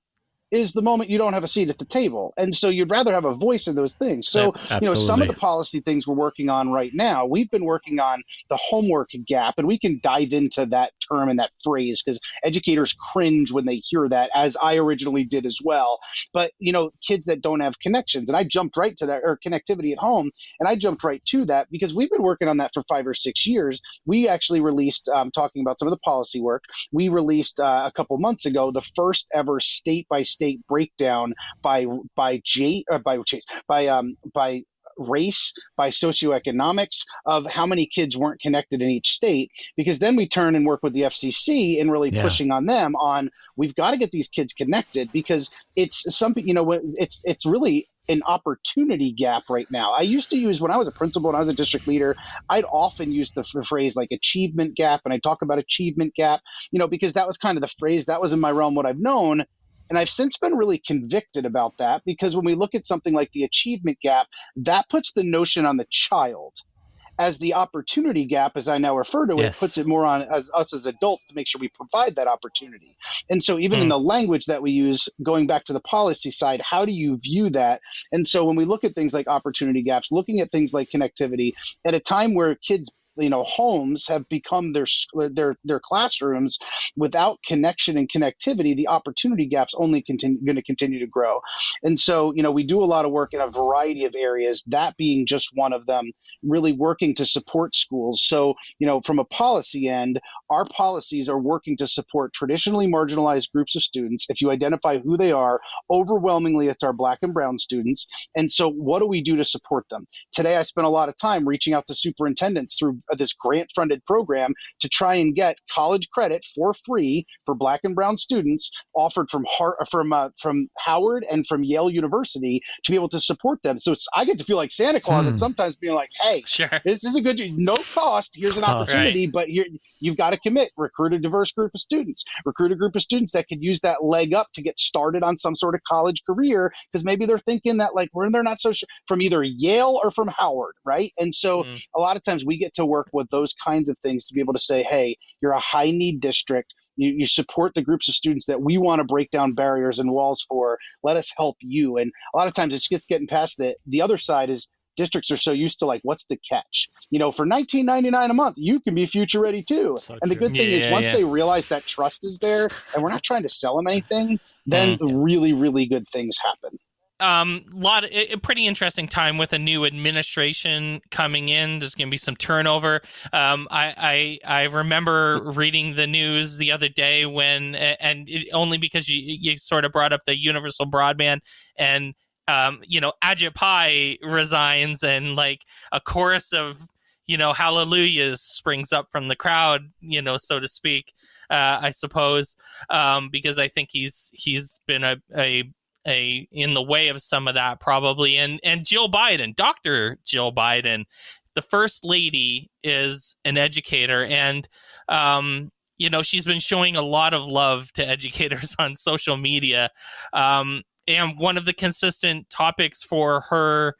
is the moment you don't have a seat at the table. And so you'd rather have a voice in those things. So, some of the policy things we're working on right now, we've been working on the homework gap, and we can dive into that term and that phrase because educators cringe when they hear that, as I originally did as well. But, kids that don't have connections, and I jumped right to that, or connectivity at home, and I jumped right to that because we've been working on that for 5 or 6 years. We actually released, talking about some of the policy work, we released a couple months ago, the first ever state-by-state breakdown by race, by socioeconomics, of how many kids weren't connected in each state, because then we turn and work with the FCC and really pushing on them on, we've got to get these kids connected, because it's something, it's really an opportunity gap right now. I used to use, when I was a principal and I was a district leader, I'd often use the phrase like achievement gap, and I talk about achievement gap, because that was kind of the phrase that was in my realm, what I've known. And I've since been really convicted about that, because when we look at something like the achievement gap, that puts the notion on the child, as the opportunity gap, as I now refer to it, puts it more on us as adults to make sure we provide that opportunity. And so even in the language that we use, going back to the policy side, how do you view that? And so when we look at things like opportunity gaps, looking at things like connectivity, at a time where kids homes have become their classrooms without connection and connectivity, the opportunity gaps only going to continue to grow. And so, we do a lot of work in a variety of areas, that being just one of them, really working to support schools. So, from a policy end, our policies are working to support traditionally marginalized groups of students. If you identify who they are, overwhelmingly it's our Black and brown students. And so what do we do to support them? Today, I spent a lot of time reaching out to superintendents through this grant-funded program to try and get college credit for free for Black and brown students, offered from Howard and from Yale University, to be able to support them. So I get to feel like Santa Claus and sometimes being like, hey, this is a good, no cost, here's an opportunity, but you've got to commit, recruit a diverse group of students, that could use that leg up to get started on some sort of college career, because maybe they're thinking that like they're not so sure from either Yale or from Howard, right? And so a lot of times we get to work with those kinds of things to be able to say, hey, you're a high need district. You support the groups of students that we want to break down barriers and walls for. Let us help you. And a lot of times it's just getting past that. The other side is districts are so used to like, what's the catch? For $19.99 a month, you can be future ready too. So and the good thing is once they realize that trust is there and we're not trying to sell them anything, then really, really good things happen. A pretty interesting time with a new administration coming in. There's going to be some turnover. I remember reading the news the other day only because you sort of brought up the universal broadband and Ajit Pai resigns and like a chorus of hallelujahs springs up from the crowd, so to speak. I suppose because I think he's been a in the way of some of that probably. And Jill Biden, Dr. Jill Biden, the first lady, is an educator, and she's been showing a lot of love to educators on social media. And one of the consistent topics for her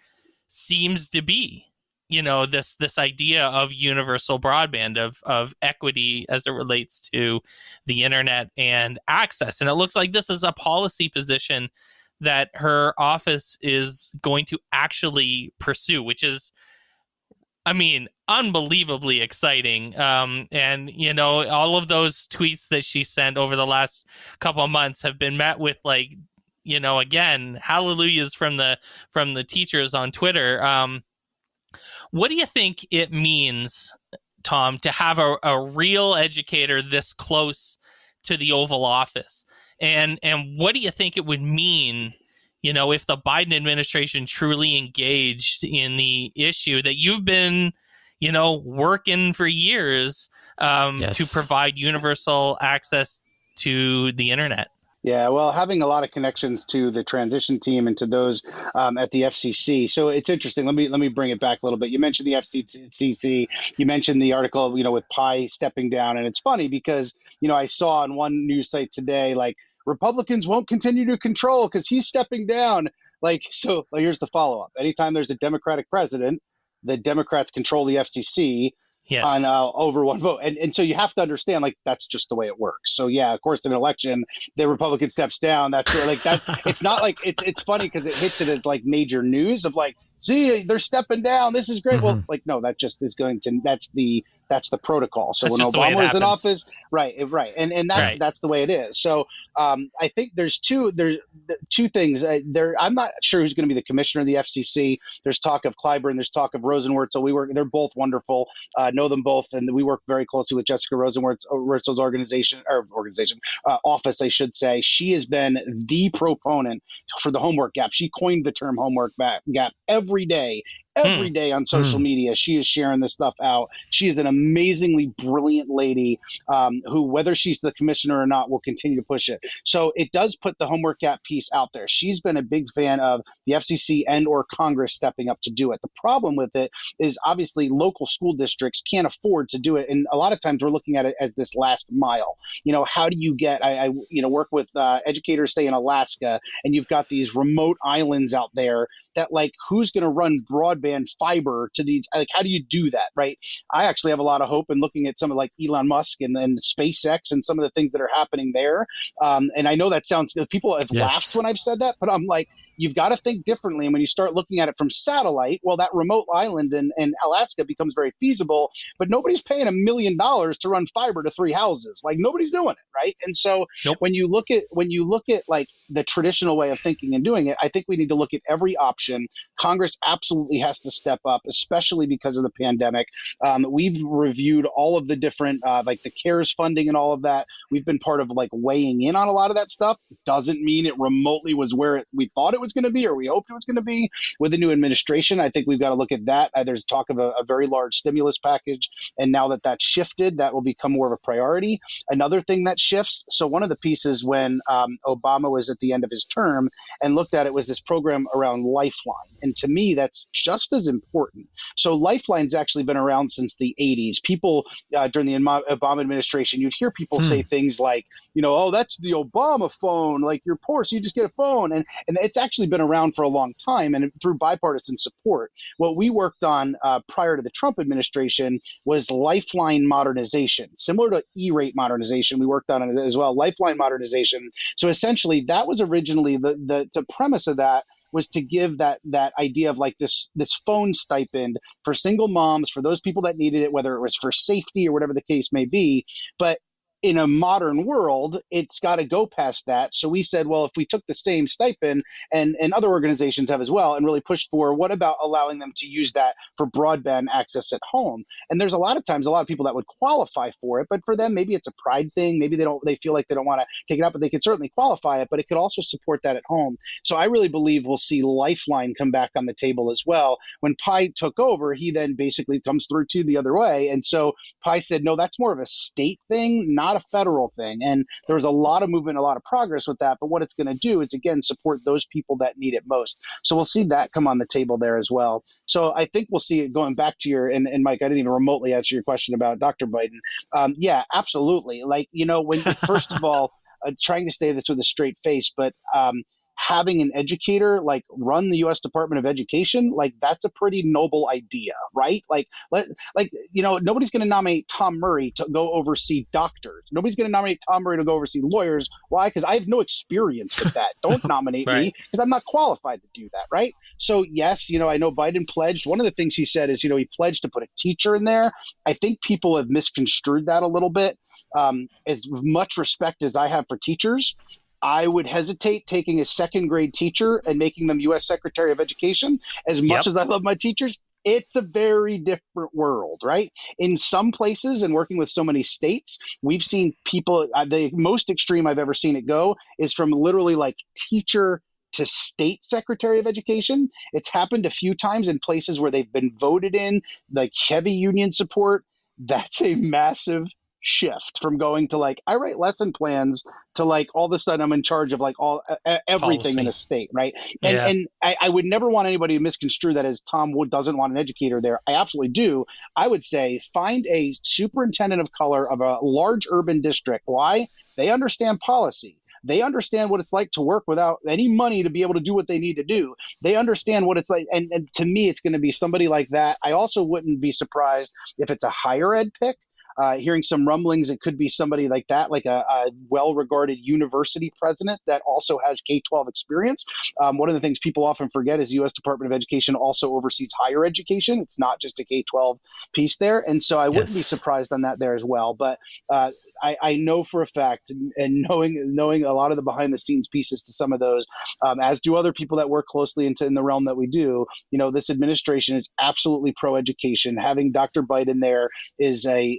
seems to be, this idea of universal broadband, of equity as it relates to the internet and access. And it looks like this is a policy position that her office is going to actually pursue, which is, unbelievably exciting. And, all of those tweets that she sent over the last couple of months have been met with again, hallelujahs from the teachers on Twitter. What do you think it means, Tom, to have a real educator this close to the Oval Office? And what do you think it would mean, if the Biden administration truly engaged in the issue that you've been, working for years to provide universal access to the internet? Yeah, well, having a lot of connections to the transition team and to those at the FCC. So it's interesting. Let me bring it back a little bit. You mentioned the FCC. You mentioned the article, with Pai stepping down. And it's funny because, I saw on one news site today, like, Republicans won't continue to control because he's stepping down. So here's the follow-up. Anytime there's a Democratic president, the Democrats control the FCC. Yes. On over one vote. And so you have to understand, that's just the way it works. So, yeah, of course, in an election, the Republican steps down. That's that. It's not like it's funny because it hits it as major news of see, they're stepping down. This is great. Mm-hmm. Well, no, that just is going to that's the protocol. So that's when Obama was in office, right. And that's the way it is. So I think there's two things there. I'm not sure who's going to be the commissioner of the FCC. There's talk of Clyburn. There's talk of Rosenworcel. They're both wonderful. Know them both, and we work very closely with Jessica Rosenworcel's office, I should say. She has been the proponent for the homework gap. She coined the term homework gap every day on social media. She is sharing this stuff out. She is an amazingly brilliant lady who, whether she's the commissioner or not, will continue to push it. So it does put the homework gap piece out there. She's been a big fan of the FCC and or Congress stepping up to do it. The problem with it is obviously local school districts can't afford to do it. And a lot of times we're looking at it as this last mile. How do you get, I work with educators, say in Alaska, and you've got these remote islands out there that who's going to run broadband fiber to these? How do you do that? Right. I actually have a lot of hope in looking at some of Elon Musk and SpaceX and some of the things that are happening there. And I know that sounds, people have laughed when I've said that, but I'm you've got to think differently. And when you start looking at it from satellite, well, that remote island in Alaska becomes very feasible, but nobody's paying $1 million to run fiber to 3 houses. Nobody's doing it. Right. And so when you look at the traditional way of thinking and doing it, I think we need to look at every option. Congress absolutely has to step up, especially because of the pandemic. We've reviewed all of the different, the CARES funding and all of that. We've been part of weighing in on a lot of that stuff. Doesn't mean it remotely was where we thought it was going to be, or we hoped it was going to be. With the new administration, I think we've got to look at that. There's talk of a very large stimulus package. And now that that's shifted, that will become more of a priority. Another thing that shifts. So one of the pieces when Obama was at the end of his term and looked at it was this program around Lifeline. And to me, that's just as important. So Lifeline's actually been around since the 80s. People during the Obama administration, you'd hear people say things like, oh, that's the Obama phone. You're poor, so you just get a phone. And it's actually been around for a long time and through bipartisan support. What we worked on prior to the Trump administration was lifeline modernization, similar to E-rate modernization. We worked on it as well, lifeline modernization. So essentially, that was originally the premise of that was to give that idea of like this phone stipend for single moms, for those people that needed it, whether it was for safety or whatever the case may be. But in a modern world, it's got to go past that. So we said, well, if we took the same stipend, and other organizations have as well, and really pushed for, what about allowing them to use that for broadband access at home? And there's a lot of times, a lot of people that would qualify for it, but for them, maybe it's a pride thing. Maybe they feel like they don't want to take it up, but they could certainly qualify it, but it could also support that at home. So I really believe we'll see Lifeline come back on the table as well. When Pai took over, he then basically comes through to the other way. And so Pai said, no, that's more of a state thing, not a federal thing. And there was a lot of movement, a lot of progress with that. But what it's going to do is, again, support those people that need it most. So we'll see that come on the table there as well. So I think we'll see it going back to your, and Mike, I didn't even remotely answer your question about Dr. Biden. Yeah, absolutely. Like, when first of all, trying to say this with a straight face, but having an educator like run the U.S. Department of Education, like that's a pretty noble idea, right? Nobody's going to nominate Tom Murray to go oversee doctors. Nobody's going to nominate Tom Murray to go oversee lawyers. Why? Because I have no experience with that. Don't nominate right. me because I'm not qualified to do that, right? So yes, I know Biden pledged. One of the things he said is, he pledged to put a teacher in there. I think people have misconstrued that a little bit. As much respect as I have for teachers, I would hesitate taking a second grade teacher and making them U.S. Secretary of Education. As much as I love my teachers, it's a very different world, right? In some places, and working with so many states, we've seen people, the most extreme I've ever seen it go is from literally like teacher to state Secretary of Education. It's happened a few times in places where they've been voted in, like heavy union support. That's a massive shift from going to like, I write lesson plans to like, all of a sudden I'm in charge of like everything Policy. In a state, right? And I would never want anybody to misconstrue that as Tom Wood doesn't want an educator there. I absolutely do. I would say find a superintendent of color of a large urban district. Why? They understand policy. They understand what it's like to work without any money to be able to do what they need to do. They understand what it's like. And to me, it's going to be somebody like that. I also wouldn't be surprised if it's a higher ed pick. Hearing some rumblings, it could be somebody like that, like a well-regarded university president that also has K-12 experience. One of the things people often forget is the U.S. Department of Education also oversees higher education. It's not just a K-12 piece there. And so I wouldn't be surprised on that there as well. But I know for a fact, and knowing a lot of the behind-the-scenes pieces to some of those, as do other people that work closely in the realm that we do, this administration is absolutely pro-education. Having Dr. Biden there is a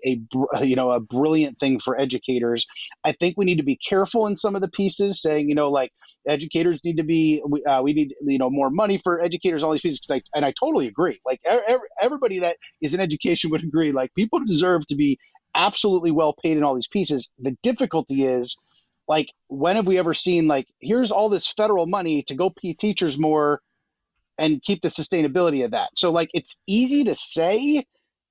brilliant thing for educators. I think we need to be careful in some of the pieces, saying, like educators need to be, we need, more money for educators, all these pieces. And I totally agree. Like everybody that is in education would agree, like people deserve to be absolutely well paid in all these pieces. The difficulty is, like, when have we ever seen, like, here's all this federal money to go pay teachers more and keep the sustainability of that? So like, it's easy to say,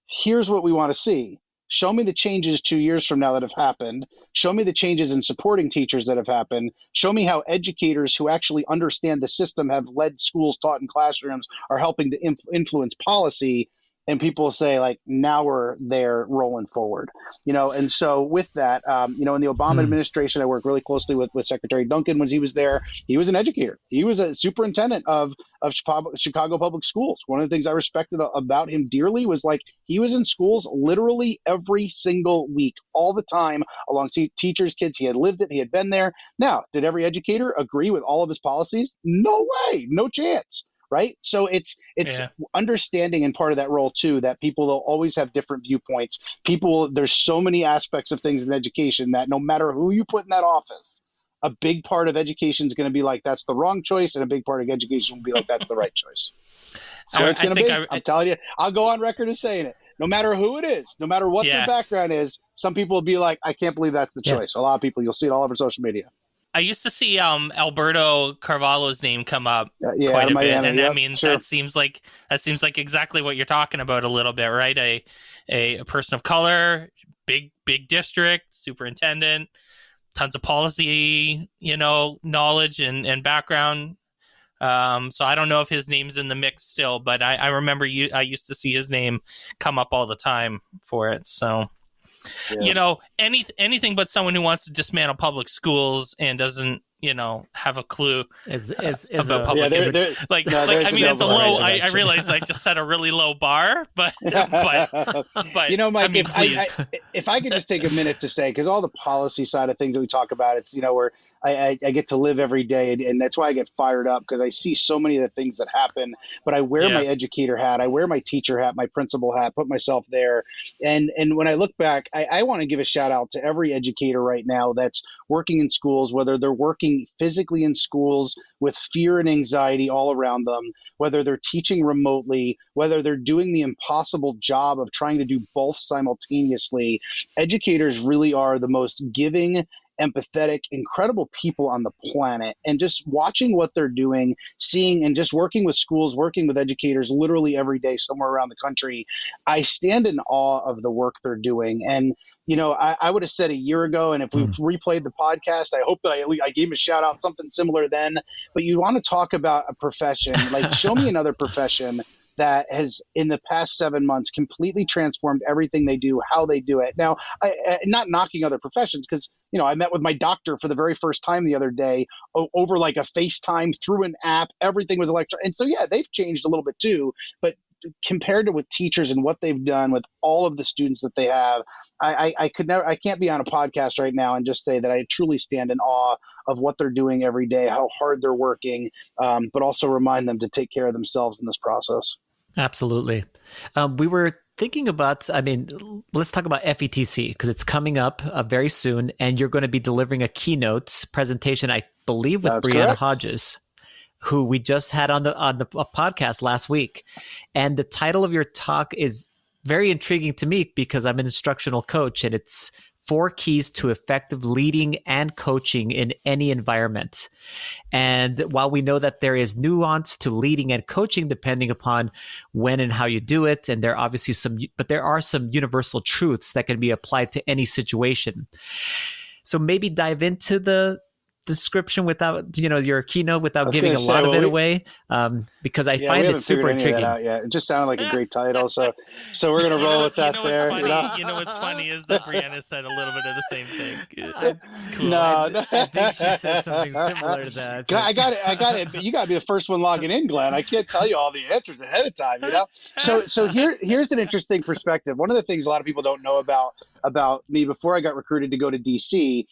here's what we want to see. Show me the changes 2 years from now that have happened. Show me the changes in supporting teachers that have happened. Show me how educators who actually understand the system, have led schools, taught in classrooms, are helping to influence policy. And people say, like, now we're there rolling forward, and so with that, in the Obama administration, I worked really closely with Secretary Duncan when he was there. He was an educator. He was a superintendent of Chicago Public Schools. One of the things I respected about him dearly was, like, he was in schools literally every single week, all the time, alongside teachers, kids. He had lived it. He had been there. Now, did every educator agree with all of his policies? No way, no chance. Right. So it's understanding, and part of that role, too, that people will always have different viewpoints. There's so many aspects of things in education that no matter who you put in that office, a big part of education is going to be like, that's the wrong choice. And a big part of education will be like, that's the right choice. So it's going to be, I'm telling you, I'll go on record as saying it. No matter who it is, no matter what their background is, some people will be like, I can't believe that's the choice. A lot of people, you'll see it all over social media. I used to see Alberto Carvalho's name come up quite a bit, Miami, and I mean, sure. that seems like exactly what you're talking about a little bit, right? A person of color, big district, superintendent, tons of policy, knowledge and background. So I don't know if his name's in the mix still, but I remember I used to see his name come up all the time for it. So, anything but someone who wants to dismantle public schools and doesn't, have a clue about public. It's a low. I realize I just set a really low bar, but Mike, if I could just take a minute to say, because all the policy side of things that we talk about, it's where I get to live every day, and that's why I get fired up, because I see so many of the things that happen. But I wear my educator hat, I wear my teacher hat, my principal hat, put myself there, and when I look back, I want to give a shout out to every educator right now that's working in schools, whether they're working physically in schools with fear and anxiety all around them, whether they're teaching remotely, whether they're doing the impossible job of trying to do both simultaneously. Educators really are the most giving, empathetic, incredible people on the planet. And just watching what they're doing, seeing, and just working with schools, working with educators literally every day somewhere around the country, I stand in awe of the work they're doing. And I would have said a year ago, and if we replayed the podcast, I hope that I gave him a shout out, something similar then. But you want to talk about a profession, like show me another profession that has, in the past 7 months, completely transformed everything they do, how they do it. Now, not knocking other professions, because, I met with my doctor for the very first time the other day over like a FaceTime through an app. Everything was electronic. And so, they've changed a little bit too. But compared to with teachers and what they've done with all of the students that they have, I can't be on a podcast right now and just say that I truly stand in awe of what they're doing every day, how hard they're working, but also remind them to take care of themselves in this process. Absolutely. We were thinking about, let's talk about FETC, because it's coming up very soon, and you're going to be delivering a keynote presentation, I believe, with Brianna correct. Hodges, who we just had on the podcast last week. And the title of your talk is very intriguing to me, because I'm an instructional coach, and it's 4 keys to effective leading and coaching in any environment. And while we know that there is nuance to leading and coaching depending upon when and how you do it, and there are obviously there are some universal truths that can be applied to any situation. So maybe dive into the description without, your keynote, without giving a lot of it away, because I find it super intriguing. It just sounded like a great title, so we're gonna roll with that. There, what's funny is that Brianna said a little bit of the same thing. It's cool. No, I think she said something similar to that. I got it. But you got to be the first one logging in, Glenn. I can't tell you all the answers ahead of time. So here's an interesting perspective. One of the things a lot of people don't know about me, before I got recruited to go to DC,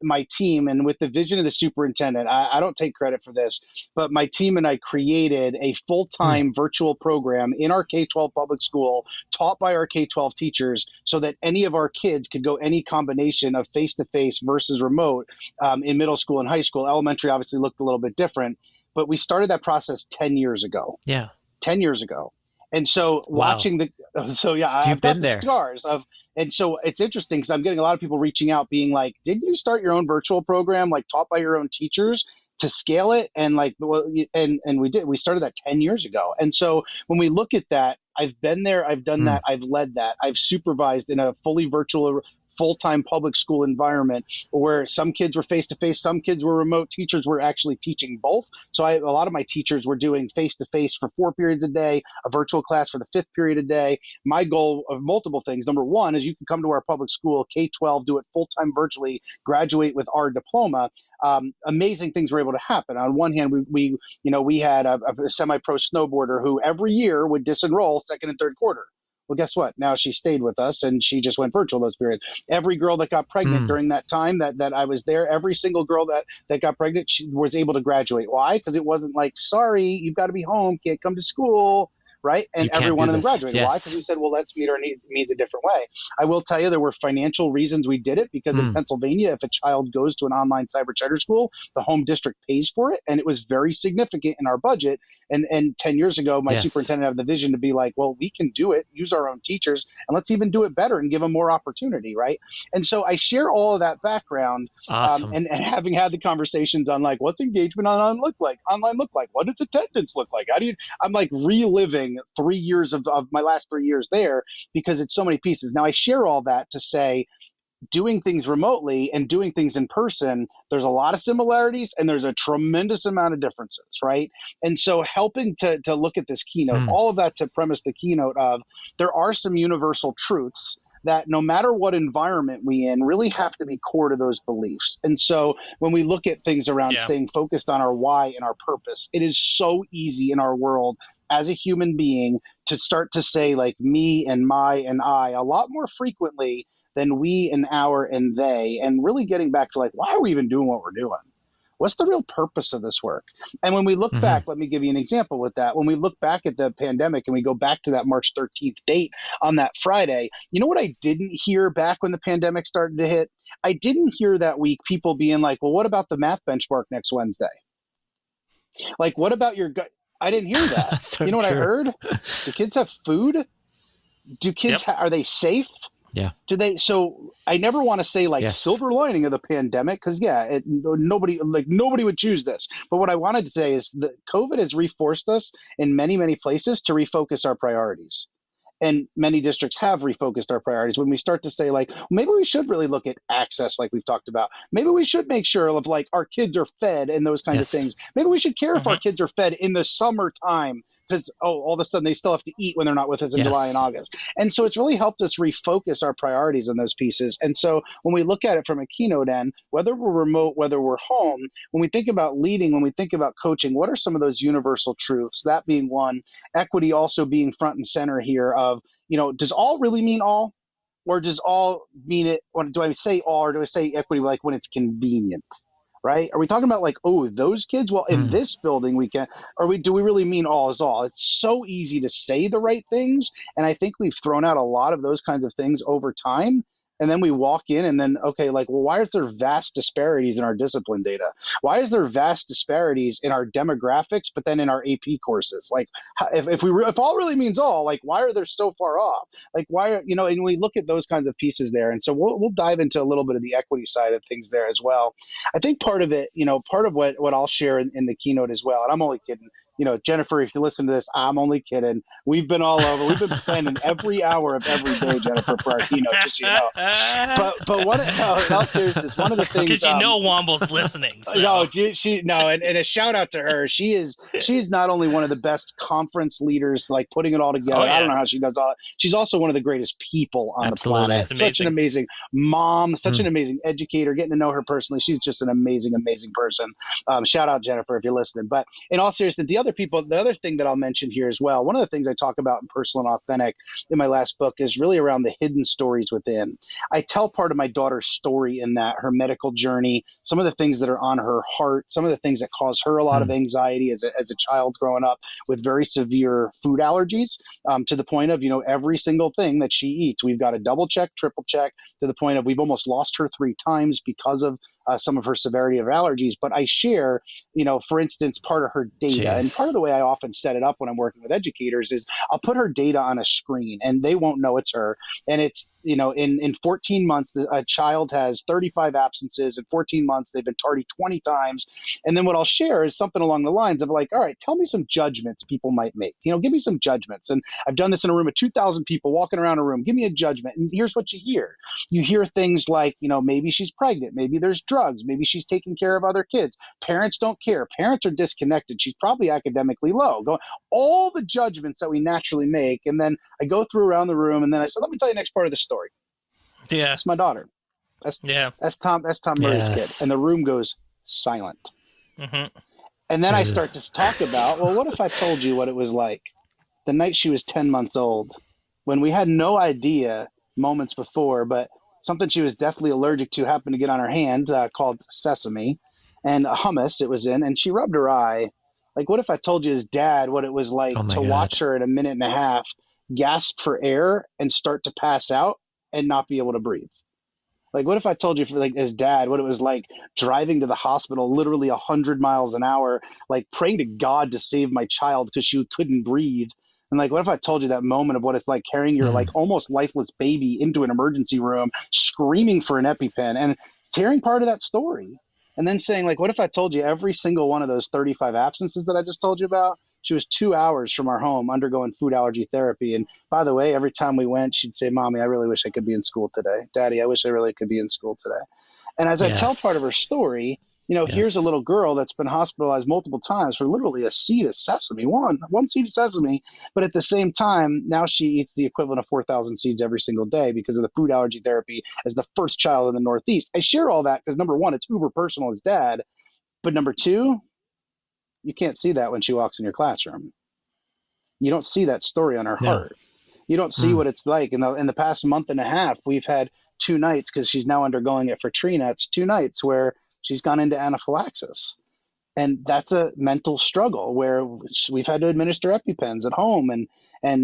my team, and with the vision of the superintendent, I don't take credit for this, but my team and I created a full-time virtual program in our K-12 public school taught by our K-12 teachers, so that any of our kids could go any combination of face-to-face versus remote in middle school and high school. Elementary obviously looked a little bit different, but we started that process 10 years ago. Yeah. 10 years ago. And so watching I've got the scars of, and so it's interesting because I'm getting a lot of people reaching out being like, didn't you start your own virtual program, like taught by your own teachers, to scale it? And we did. We started that 10 years ago. And so when we look at that, I've been there, I've done that, I've led that, I've supervised in a fully virtual full-time public school environment where some kids were face-to-face, some kids were remote. Teachers were actually teaching both. So a lot of my teachers were doing face-to-face for 4 periods a day, a virtual class for the 5th period a day. My goal of multiple things, number one, is you can come to our public school, K-12, do it full-time virtually, graduate with our diploma. Amazing things were able to happen. On one hand, we had a semi-pro snowboarder who every year would disenroll second and third quarter. Well, guess what? Now she stayed with us and she just went virtual those periods. Every girl that got pregnant during that time that I was there, every single girl that got pregnant, she was able to graduate. Why? Because it wasn't like, sorry, you've got to be home, can't come to school. Right. And every one of them graduated. Yes. Why? Because we said, well, let's meet our needs a different way. I will tell you, there were financial reasons we did it, because in Pennsylvania, if a child goes to an online cyber charter school, the home district pays for it. And it was very significant in our budget. And 10 years ago, my superintendent had the vision to be like, well, we can do it, use our own teachers, and let's even do it better and give them more opportunity. Right. And so I share all of that background. Awesome. And having had the conversations on like, what's engagement online look like? What does attendance look like? I'm like reliving 3 years of my last 3 years there, because it's so many pieces. Now I share all that to say, doing things remotely and doing things in person, there's a lot of similarities and there's a tremendous amount of differences, right? And so helping to look at this keynote, all of that to premise the keynote of, there are some universal truths that no matter what environment we in really have to be core to those beliefs. And so when we look at things around staying focused on our why and our purpose, it is so easy in our world as a human being to start to say like me and my and I a lot more frequently than we and our and they, and really getting back to like, why are we even doing what we're doing? What's the real purpose of this work? And when we look back, let me give you an example with that. When we look back at the pandemic and we go back to that March 13th date on that Friday, you know what I didn't hear back when the pandemic started to hit? I didn't hear that week people being like, well, what about the math benchmark next Wednesday? Like, what about your gut? I didn't hear that. So you know what I true. heard? Do kids have food? Do kids, are they safe? Yeah. Do they? So I never want to say like silver lining of the pandemic, because nobody would choose this. But what I wanted to say is that COVID has reforced us in many, many places to refocus our priorities. And many districts have refocused our priorities when we start to say like, maybe we should really look at access like we've talked about. Maybe we should make sure of like our kids are fed and those kinds of things. Maybe we should care if our kids are fed in the summertime, because all of a sudden they still have to eat when they're not with us in July and August. And so it's really helped us refocus our priorities on those pieces. And so when we look at it from a keynote end, whether we're remote, whether we're home, when we think about leading, when we think about coaching, what are some of those universal truths? That being one, equity also being front and center here of, does all really mean all? Or does all mean it? Or do I say all, or do I say equity like when it's convenient? Right? Are we talking about like, oh, those kids? Well, in this building we can, do we really mean all is all? It's so easy to say the right things. And I think we've thrown out a lot of those kinds of things over time. And then we walk in and then, okay, like, well, why is there vast disparities in our discipline data? Why is there vast disparities in our demographics, but then in our AP courses? Like, if all really means all, like, why are they so far off? Like, why are, and we look at those kinds of pieces there. And so we'll dive into a little bit of the equity side of things there as well. I think part of it, part of what I'll share in the keynote as well, and I'm only kidding, Jennifer, if you listen to this, I'm only kidding. We've been all over. We've been planning every hour of every day, Jennifer, for our keynote, just so you know. But in all seriousness, one of the things, because Womble's listening. So. And a shout out to her. She's not only one of the best conference leaders, like putting it all together. I don't know how she does all. She's also one of the greatest people on the planet. Such an amazing mom, such an amazing educator. Getting to know her personally, she's just an amazing, amazing person. Shout out Jennifer if you're listening. But in all seriousness, the other thing that I'll mention here as well, one of the things I talk about in Personal and Authentic in my last book is really around the hidden stories within. I tell part of my daughter's story in that, her medical journey, some of the things that are on her heart, some of the things that cause her a lot of anxiety as a child growing up with very severe food allergies, to the point of, every single thing that she eats, we've got to double check, triple check, to the point of we've almost lost her 3 times because of some of her severity of allergies. But I share, for instance, part of her data. And part of the way I often set it up when I'm working with educators is I'll put her data on a screen and they won't know it's her. And it's, in 14 months, a child has 35 absences. In 14 months, they've been tardy 20 times. And then what I'll share is something along the lines of like, all right, tell me some judgments people might make. Give me some judgments. And I've done this in a room of 2,000 people walking around a room. Give me a judgment. And here's what you hear. You hear things like, maybe she's pregnant. Maybe there's drugs. Maybe she's taking care of other kids. Parents don't care. Parents are disconnected. She's probably academically low. All the judgments that we naturally make. And then I go through around the room and then I said, let me tell you the next part of the story. Yeah. That's my daughter. That's Tom Murray's kid. And the room goes silent. And then I start to talk about, well, what if I told you what it was like the night she was 10 months old, when we had no idea moments before, but something she was definitely allergic to happened to get on her hand, called sesame, and hummus it was in, and she rubbed her eye. Like, what if I told you as dad what it was like to watch her at a minute and a half gasp for air and start to pass out and not be able to breathe? Like, what if I told you, as dad, what it was like driving to the hospital literally 100 miles an hour, like praying to God to save my child because she couldn't breathe? And like, what if I told you that moment of what it's like carrying your like almost lifeless baby into an emergency room, screaming for an EpiPen, and tearing part of that story? And then saying, like, what if I told you every single one of those 35 absences that I just told you about She was 2 hours from our home undergoing food allergy therapy. And by the way, every time we went, she'd say, Mommy, I really wish I could be in school today. Daddy, I wish I really could be in school today. And as I tell part of her story, here's a little girl that's been hospitalized multiple times for literally a seed of sesame, one seed of sesame. But at the same time, now she eats the equivalent of 4,000 seeds every single day because of the food allergy therapy as the first child in the Northeast. I share all that because number one, it's uber personal as dad. But number two, you can't see that when she walks in your classroom. You don't see that story on her heart. You don't see what it's like. In the past month and a half, we've had 2 nights, because she's now undergoing it for tree nuts, 2 nights where she's gone into anaphylaxis. And that's a mental struggle where we've had to administer EpiPens at home, and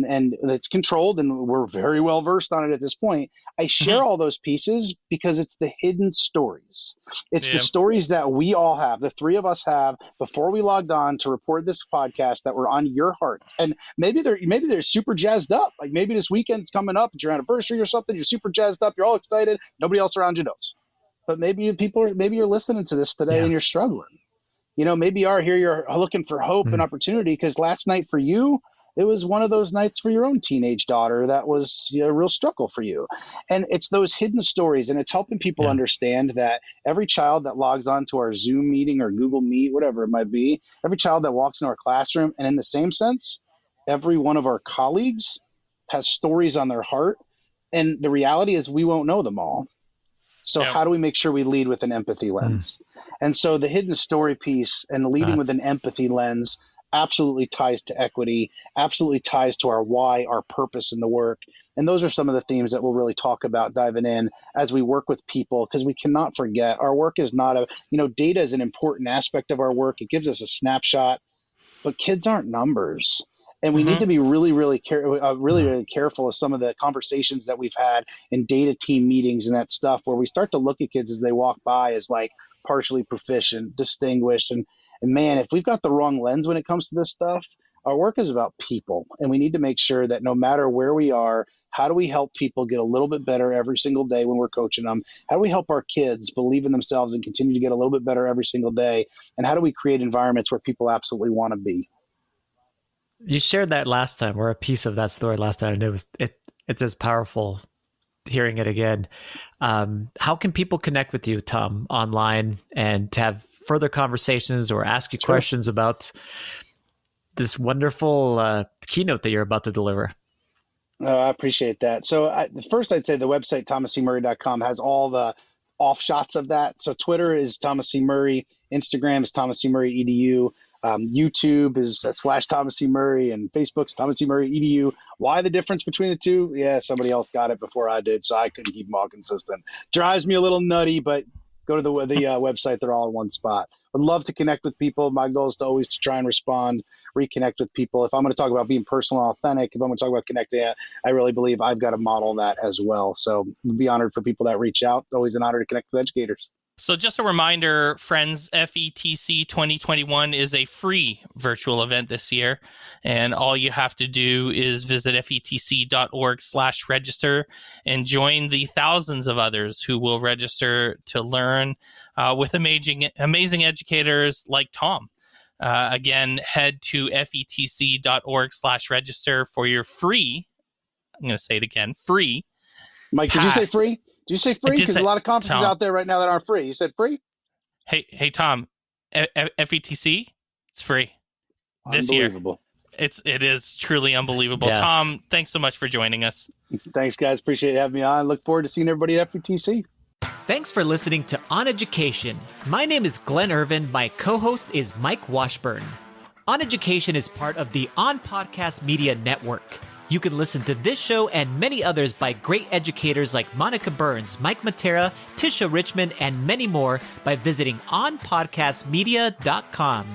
it's controlled, and we're very well versed on it at this point. I share all those pieces because it's the hidden stories. It's the stories that we all have, the 3 of us have, before we logged on to record this podcast, that were on your heart. And maybe they're super jazzed up. Like maybe this weekend's coming up, it's your anniversary or something. You're super jazzed up. You're all excited. Nobody else around you knows. But maybe you're listening to this today and you're struggling. Maybe you're looking for hope and opportunity, because last night for you, it was one of those nights for your own teenage daughter that was a real struggle for you. And it's those hidden stories, and it's helping people understand that every child that logs on to our Zoom meeting or Google Meet, whatever it might be, every child that walks in our classroom, and in the same sense, every one of our colleagues has stories on their heart. And the reality is we won't know them all. So how do we make sure we lead with an empathy lens? And so the hidden story piece and leading with an empathy lens absolutely ties to equity, absolutely ties to our why, our purpose in the work. And those are some of the themes that we'll really talk about diving in as we work with people, because we cannot forget our work is not data is an important aspect of our work. It gives us a snapshot, but kids aren't numbers. And we need to be really, really careful of some of the conversations that we've had in data team meetings and that stuff, where we start to look at kids as they walk by as like partially proficient, distinguished. And man, if we've got the wrong lens when it comes to this stuff, our work is about people. And we need to make sure that no matter where we are, how do we help people get a little bit better every single day when we're coaching them? How do we help our kids believe in themselves and continue to get a little bit better every single day? And how do we create environments where people absolutely want to be? You shared that last time, or a piece of that story last time, and it's as powerful hearing it again. How can people connect with you, Tom, online, and to have further conversations or ask you questions about this wonderful keynote that you're about to deliver? I appreciate that. So first, I'd say the website, thomascmurray.com, has all the offshots of that. So Twitter is Thomas C. Murray, Instagram is Thomas C. Murray EDU. YouTube is /Thomas C. Murray, and Facebook's Thomas C. Murray EDU. Why the difference between the two? Yeah, somebody else got it before I did, so I couldn't keep them all consistent. Drives me a little nutty, but go to the website. They're all in one spot. Would love to connect with people. My goal is to always try and respond, reconnect with people. If I'm going to talk about being personal and authentic, if I'm going to talk about connecting, I really believe I've got to model that as well. So I'd be honored for people that reach out. Always an honor to connect with educators. So just a reminder, friends, FETC 2021 is a free virtual event this year. And all you have to do is visit fetc.org/register and join the thousands of others who will register to learn with amazing educators like Tom. Again, head to fetc.org/register for your free, I'm going to say it again, free. Mike, pass. Did you say free? Did you say free? Because a lot of conferences out there right now that aren't free. You said free? Hey, Tom, FETC, it's free this year. It is truly unbelievable. Yes. Tom, thanks so much for joining us. Thanks, guys. Appreciate having me on. Look forward to seeing everybody at FETC. Thanks for listening to OnEducation. My name is Glen Irvin. My co-host is Mike Washburn. OnEducation is part of the On Podcast Media Network. You can listen to this show and many others by great educators like Monica Burns, Mike Matera, Tisha Richmond, and many more by visiting onpodcastmedia.com.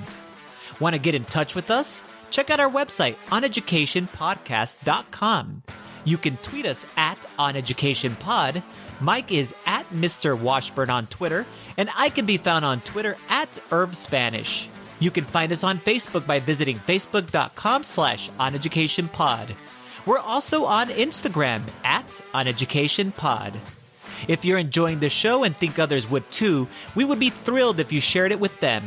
Want to get in touch with us? Check out our website, oneducationpodcast.com. You can tweet us at oneducationpod. Mike is at Mr. Washburn on Twitter, and I can be found on Twitter at IrvSpanish. You can find us on Facebook by visiting facebook.com/oneducationpod. We're also on Instagram at OnEducationPod. If you're enjoying the show and think others would too, we would be thrilled if you shared it with them.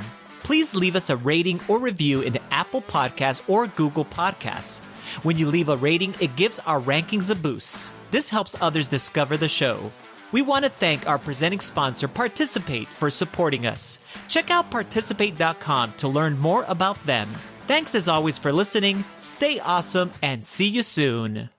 please leave us a rating or review in Apple Podcasts or Google Podcasts. When you leave a rating, it gives our rankings a boost. This helps others discover the show. We want to thank our presenting sponsor, Participate, for supporting us. Check out participate.com to learn more about them. Thanks as always for listening, stay awesome, and see you soon.